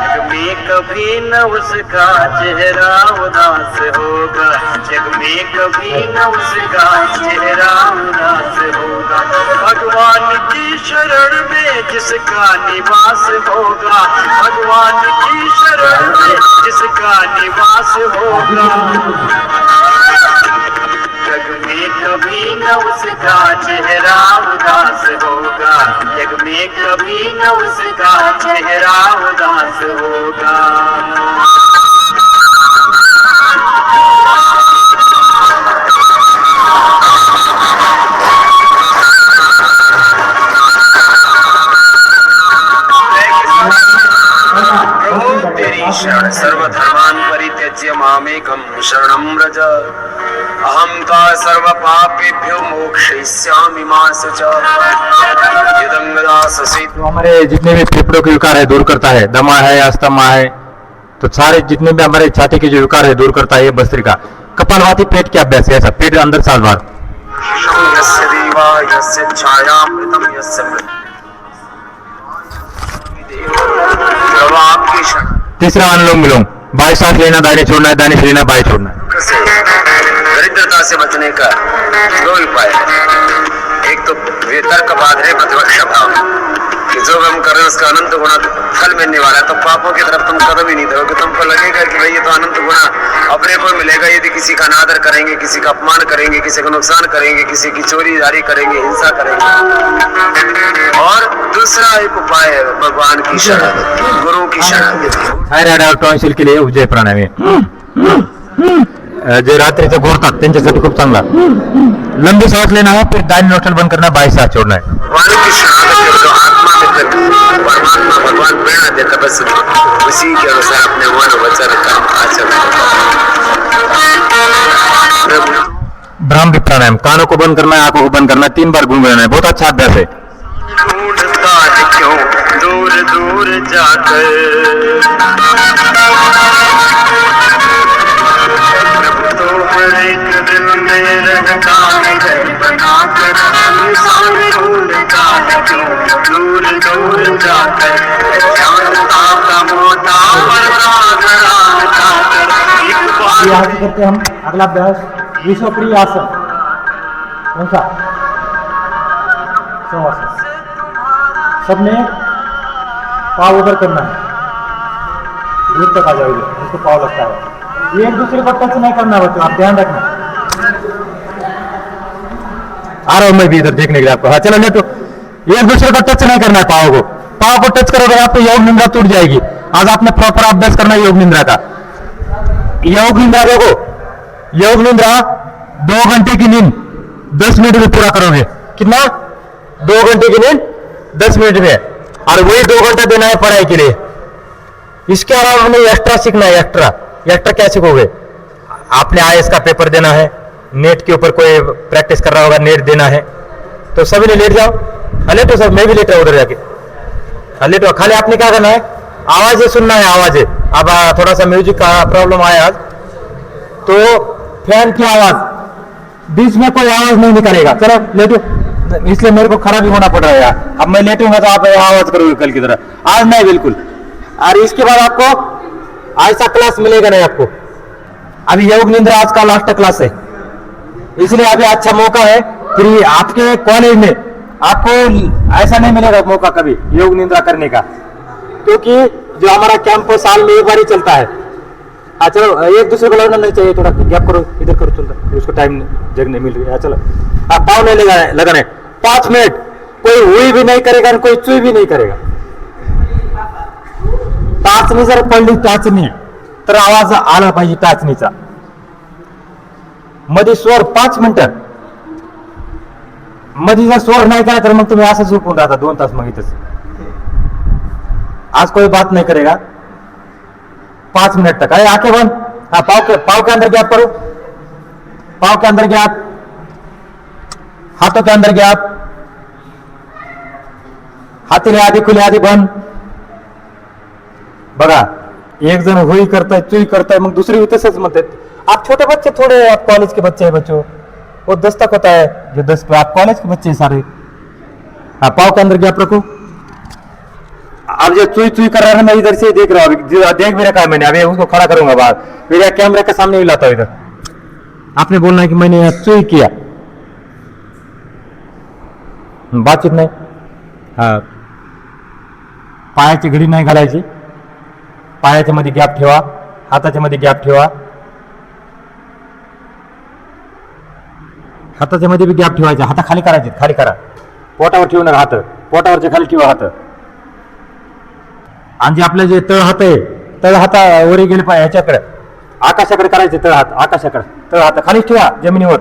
जग में कभी न उसका चेहरा उदास होगा, जग में कभी न उसका चेहरा उदास होगा। भगवान की शरण में जिसका निवास होगा, भगवान की शरण में जिसका निवास होगा, जग में कभी न उसका चेहरा उदास होगा, जग में कभी न उसका चेहरा उदास होगा। प्रभु तेरी शरण सर्वधर्मान् परित्यज्य मामेकं शरणं व्रज, अहं ता सर्व पापेभ्यो मोक्षयिष्यामि मा शुचः। यदंगदाससि तो हमारे जितने भी फेफड़ों के विकार है दूर करता है, दमा है, अस्थमा है, तो सारे जितने भी हमारे छाती के जो विकार है दूर करता है ये भस्त्रिका। कपालभाति पेट के अभ्यास है, ऐसा पेट अंदर साल बार। यस्य देवा यस्य छायामृतं यस्य प्रभु आपकी शरण। तीसरा अनुलोम विलोम, बाएं सांस लेना, दाहिने छोड़ना है, दाहिने से लेना, बाएं छोड़ना है। दरिद्रता से बचने का 2 उपाय है। एक तो वितर्क बाधरे प्रतिपक्ष भाव, कि जो हम कर रहे हैं उसका अनंत गुना फल मिलने वाला है, तो पापों की तरफ तुम कदम ही नहीं दोगे। तुमको लगेगा कि भाई ये तो अनंत गुना अपने को मिलेगा यदि किसी का अनादर करेंगे, किसी का अपमान करेंगे, किसी को नुकसान करेंगे, किसी की चोरी जारी करेंगे, हिंसा करेंगे। और दूसरा एक उपाय है भगवान की शरण, गुरु की शरण। थायरॉइड और टॉन्सिल के लिए उज्जय प्राणायाम आहे. जे रात्रीचं घोरतात त्यांच्यासाठी खूप चांगला. लंबी सांस लेना है, फिर दाहिनी नोस्ट्रल बंद करना है, बाएं सांस छोड़ना है. भगवान की शरण देता, बस उसी के अनुसार अपने मन वचन कर्म आचरण। भ्रामरी प्राणायाम, कानों को बंद करना है, आंखों को बंद करना है, 3 बार गुनगुनाना है। बहुत अच्छा अभ्यास है। ढूंढता है क्यों दूर दूर जाकर, तो हर एक दिल में रहता है घर बनाकर, इंसान ढूंढता है क्यों दूर दूर जाकर, जानता का मोटा ये आगे करते हम अगला अभ्यास विश्वप्रिय आसन। कौन सा? शवासन। सबने पाव उधर करना है, दूर तक आ जाओगे, इसको पाव लगता है। ये एक दूसरे को टच नहीं करना बच्चों, आप ध्यान रखना। आ रहा हूं मैं भी इधर देखने के लिए आपको। हाँ चलो लेटो। ये एक दूसरे को टच नहीं करना है, पाव को। पाव को टच करोगे आपको योग निंद्रा टूट जाएगी। आज आपने प्रॉपर अभ्यास करना है योग निंद्रा का। योग निंद्रा देखो, योग निंद्रा 2 घंटे की नींद 10 मिनट में पूरा करोगे। कितना? 2 घंटे की नींद 10 मिनट में, और वही 2 घंटा देना है पढ़ाई के लिए। इसके अलावा हमें एक्स्ट्रा सीखना है। एक्स्ट्रा क्या सीखोगे? आपने आईएएस का पेपर देना है, नेट के ऊपर कोई प्रैक्टिस कर रहा होगा, नेट देना है, तो सभी ने लेट जाओ। लेटो सब, मैं भी लेट रहा हूं उधर जाके। लेटो, खाली आपने क्या करना है, आवाजें सुनना है, आवाजें। अब थोड़ा सा म्यूजिक का प्रॉब्लम आया आज, तो फैन की आवाज, बीच में कोई आवाज नहीं निकलेगा। चलो लेटो, इसलिए मेरे को खड़ा भी होना पड़ रहा है। अब मैं लेटूंगा तो आप आवाज करोगे कल की तरह, आज नहीं बिल्कुल। और इसके बाद आपको ऐसा क्लास मिलेगा नहीं आपको। अभी योग निंद्रा आज का लास्ट क्लास है, इसलिए अभी अच्छा मौका है। फिर आपके कॉलेज में आपको ऐसा नहीं मिलेगा मौका कभी योग निंद्रा करने का, क्योंकि जो हमारा कैंप साल में एक बार ही चलता है। हाँ चलो, एक दूसरे को लगना नहीं चाहिए, थोड़ा गैप करो, इधर करो, चलता उसको टाइम जगने मिल रही है। चलो, हाँ पाँव नहीं लगाना है। 5 मिनट कोई हुई भी नहीं करेगा, कोई चुई भी नहीं करेगा। टाचणी जर पडली, टाचणी तर आवाज आला पाहिजे टाचणीचा। मध्ये स्वर 5 मिनिटं, मध्ये जर स्वर नाही करा तर मग तुम्ही असं झोपून राहता 2 तास मग इथंच। आज कोई बात नहीं करेगा 5 मिनट तक। अरे आंखें बंद। हाँ, पाव के अंदर गैप करो, पाव के अंदर गैप, हाथों के अंदर गैप, हाथी आधी खुले आधी बंद। बघा, एक जण हुई करताय, चुई करताय, मग दुसरी भी तसंच म्हणतात। आप छोटे बच्चे, थोड़े आप कॉलेज के बच्चे हैं बच्चों, वो 10 तक होता है, जो 10 पे आप कॉलेज के बच्चे हैं सारे। हाँ, पाव के अंदर गैप रखो। अब जो चुई चुई कर रहा है, मैं इधर से देख रहा हूँ, देख भी रखा है मैंने। अभी उसको खड़ा करूंगा बाहर, फिर कैमरे के सामने भी लाता हूँ इधर। आपने बोलना है कि मैंने चुई किया, बातचीत नाही। हाँ, पायाची घडी नाही घालायची, पायाच्या मध्ये गॅप ठेवा, हाताच्या मध्ये गॅप ठेवा, हाताच्या मध्ये भी गॅप ठेवायचे, हात खाली करायचे, खाली करा, पोटावर ठेवू नका हात, पोटावरच्या खाली ठेवा हात। आणि जे आपले जे तळ हात आहे, तळ हाता वरी गेले पाय ह्याच्याकडे, आकाशाकडे करायचे तळ हात, आकाशाकडे, तळ हात खाली ठेवा, जमिनीवर,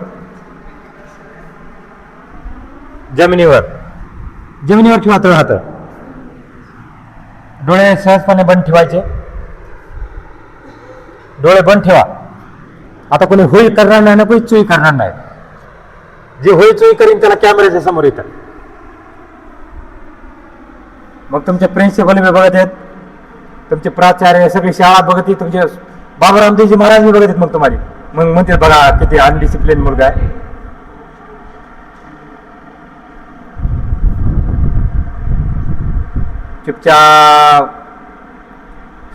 जमिनीवर, जमिनीवर ठेवा तळ हात। डोळे सहजपणे बंद ठेवायचे, डोळे बंद ठेवा। आता कोणी होई करणार नाही ना, कोणी चुई करणार नाही। जे होई चुई करीन त्याला कॅमेऱ्याच्या समोर येतात, मग तुमचे प्रिन्सिपल बी बघत आहेत, तुमचे प्राचार्य सगळी शाळा बघत आहेत, तुमचे बाबा रामदेवजी महाराज बी बघत आहेत। मग तुम्हाला मग म्हणते बघा किती अनडिसिप्लिन मुलगा आहे। चुपचाप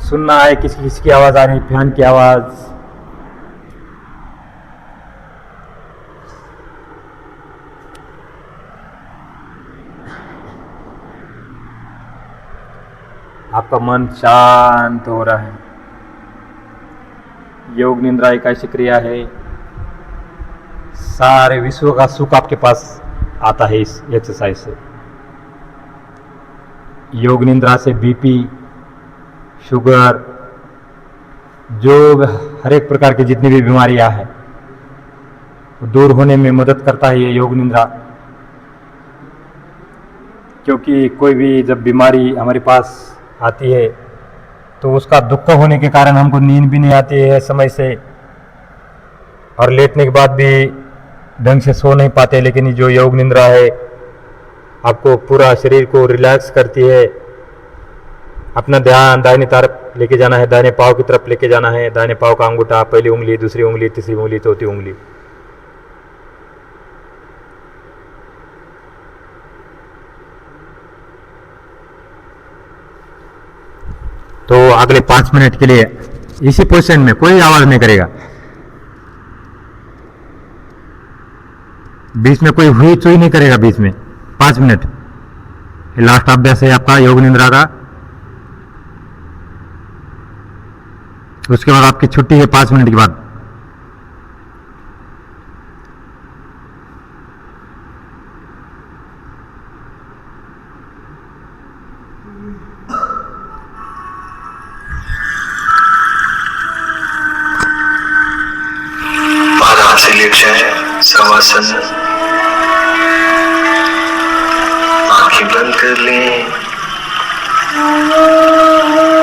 सुनना है, किसकी किसकी आवाज आ रही, फैन की आवाज, आपका मन शांत हो रहा है। योग निद्रा एक ऐसी क्रिया है, सारे विश्व का सुख आपके पास आता है इस एक्सरसाइज से। योग निद्रा से बीपी, शुगर, जो हर एक प्रकार की जितनी भी बीमारियां हैं दूर होने में मदद करता है ये योग निद्रा। क्योंकि कोई भी जब बीमारी हमारे पास आती है, तो उसका दुख होने के कारण हमको नींद भी नहीं आती है समय से, और लेटने के बाद भी ढंग से सो नहीं पाते। लेकिन ये जो योग निद्रा है आपको पूरा शरीर को रिलैक्स करती है। अपना ध्यान दाहिनी तरफ लेके जाना है, दाहिने पाँव की तरफ लेके जाना है। दाहिने पाँव का अंगूठा, पहली उंगली, दूसरी उंगली, तीसरी उंगली, चौथी उंगली। तो अगले 5 मिनट के लिए इसी पोजीशन में कोई आवाज नहीं करेगा, बीच में कोई हुई चुई नहीं करेगा बीच में। 5 मिनट लास्ट अभ्यास है आपका योग निद्रा का। उसके बाद आपकी छुट्टी है 5 मिनट के बाद। आराम से लेट जाए, शवासन, आंखें बंद कर लें,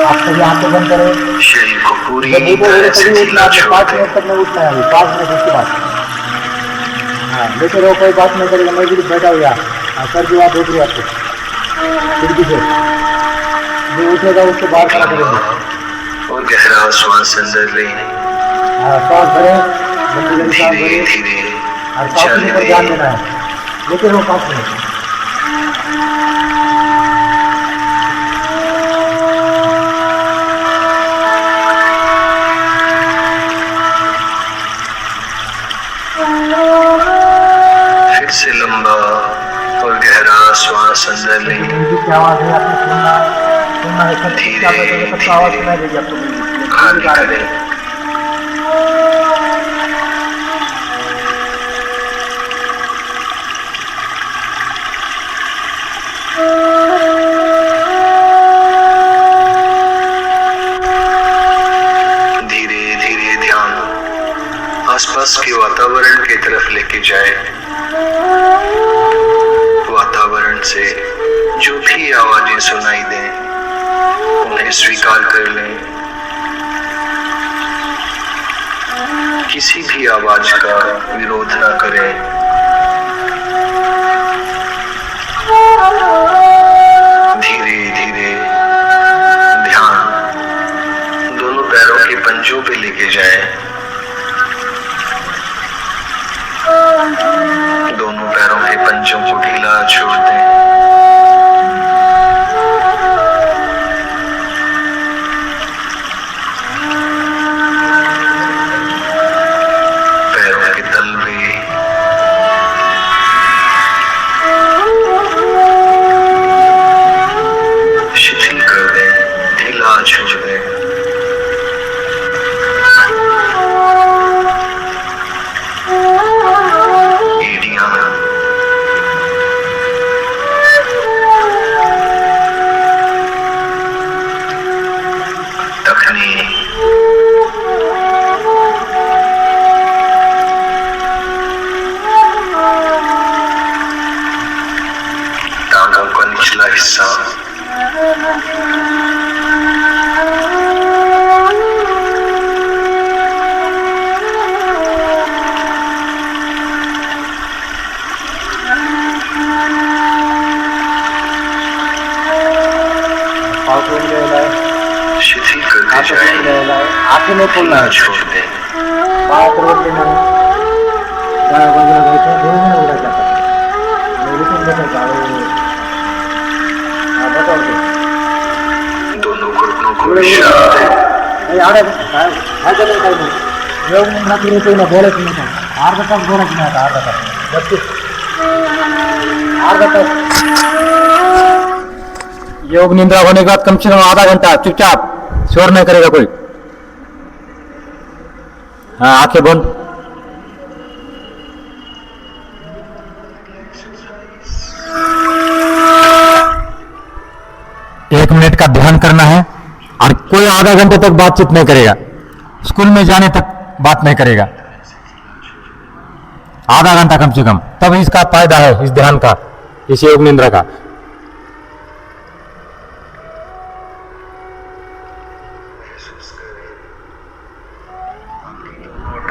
आप सभी आंखें बंद करें। शरीर को पूरी जब नींद तरह होगी से तभी उठना ढीला है, छोड़ 5 दें। मिनट तक नहीं उठना है अभी, 5 मिनट उसके बाद। हाँ लेटे रहो, कोई बात नहीं करेगा। मैं भी बैठा हुआ, हाँ सर की बात हो रही है आपको खिड़की से, जो उठेगा उसको बाहर खड़ा करेंगे। और गहरा श्वास अंदर लें, हाँ सांस भरें, लंबी लंबी सांस धीरे भरें धीरे और सांस चलने पर ध्यान दें। देना है। लेटे रहो 5 मिनट। फिर से लंबा और गहरा श्वास अंदर लें, म्यूजिक की आवाज़ है, आपने सुनना है, सब क्या बजेगा, सबका आवाज़ सुनाई देगी आपको। खाली करें। धीरे धीरे ध्यान आसपास के वातावरण की तरफ लेके जाए। वातावरण से जो भी आवाजें सुनाई दें उन्हें स्वीकार कर लें। किसी भी आवाज का विरोध न करें। धीरे धीरे ध्यान दोनों पैरों के पंजों पे लेके जाए। दोनों पैरों के पंजों को ढीला छोड़ दें। पैरों के तलवे शिथिल कर दें, ढीला छोड़ दें। एड़ियां टखने टांगों का निचला हिस्सा पाँव को ले लाए, शिथिल करते हाथों को जाएं, ले लाए, आंखें नहीं खोलना ढीला है, छोड़ दें। बाहर तरफ लेना है। जहाँ बगल में बैठे हैं, दोनों में उड़ा जाता है। मेरे को देखा जाओ, हाँ बताओ तो। दोनों घुटनों को विश्राम दें। नहीं आ रहा है, है चलो कहीं नहीं। योग निद्रा के लिए कोई ना बोले कि नहीं था, आर्ध तक बोला कि नहीं था, आर्ध तक बच्चे आर्ध तक। योग निद्रा होने के बाद कम से कम आधा घंटा चुपचाप, शोर नहीं करेगा कोई। हाँ आंखें बंद। एक मिनट का ध्यान करना है और कोई आधा घंटे तक बातचीत नहीं करेगा। स्कूल में जाने तक बात नहीं करेगा, आधा घंटा कम से कम, तब इसका फायदा है इस ध्यान का, इस योग निद्रा का।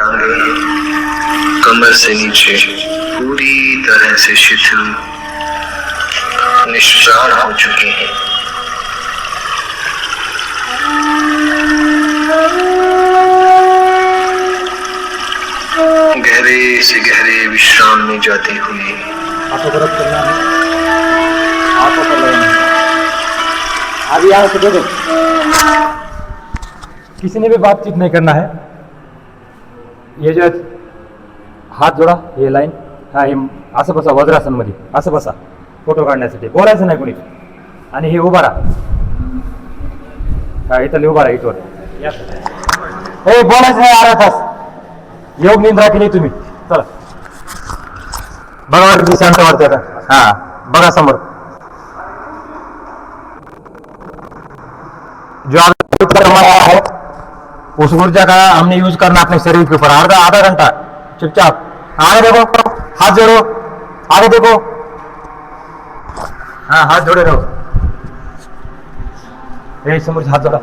टांगे कमर से नीचे पूरी तरह से शिथिल निश्चार हो चुकी हैं। गहरे से गहरे विश्राम में जाती हुई हाथों को रब करना है, हाथों पर लगाना है। अभी यहाँ से देखो, किसी ने भी बातचीत नहीं करना है। ये जो हात जोडा, हे लाईन, हा हे असं बसा वज्रासन मध्ये, असं बसा फोटो काढण्यासाठी, बोलायचं नाही कोणी. आणि हे उभा राहा, हा इथं उभा राहा इथवर. हे बोलायचं नाही अर्धा तास. योग निंद्रा केली तुम्ही. चला बघा किती शांत वाटते आता. हा बघा समोर जो है उस ऊर्जा का हमने यूज करना अपने शरीर के ऊपर. आधा घंटा चुपचाप आगे देखो, हाथ जोड़ो, आगे देखो, हाँ हाथ जोड़े रहो. समोर हाथ जोड़ा.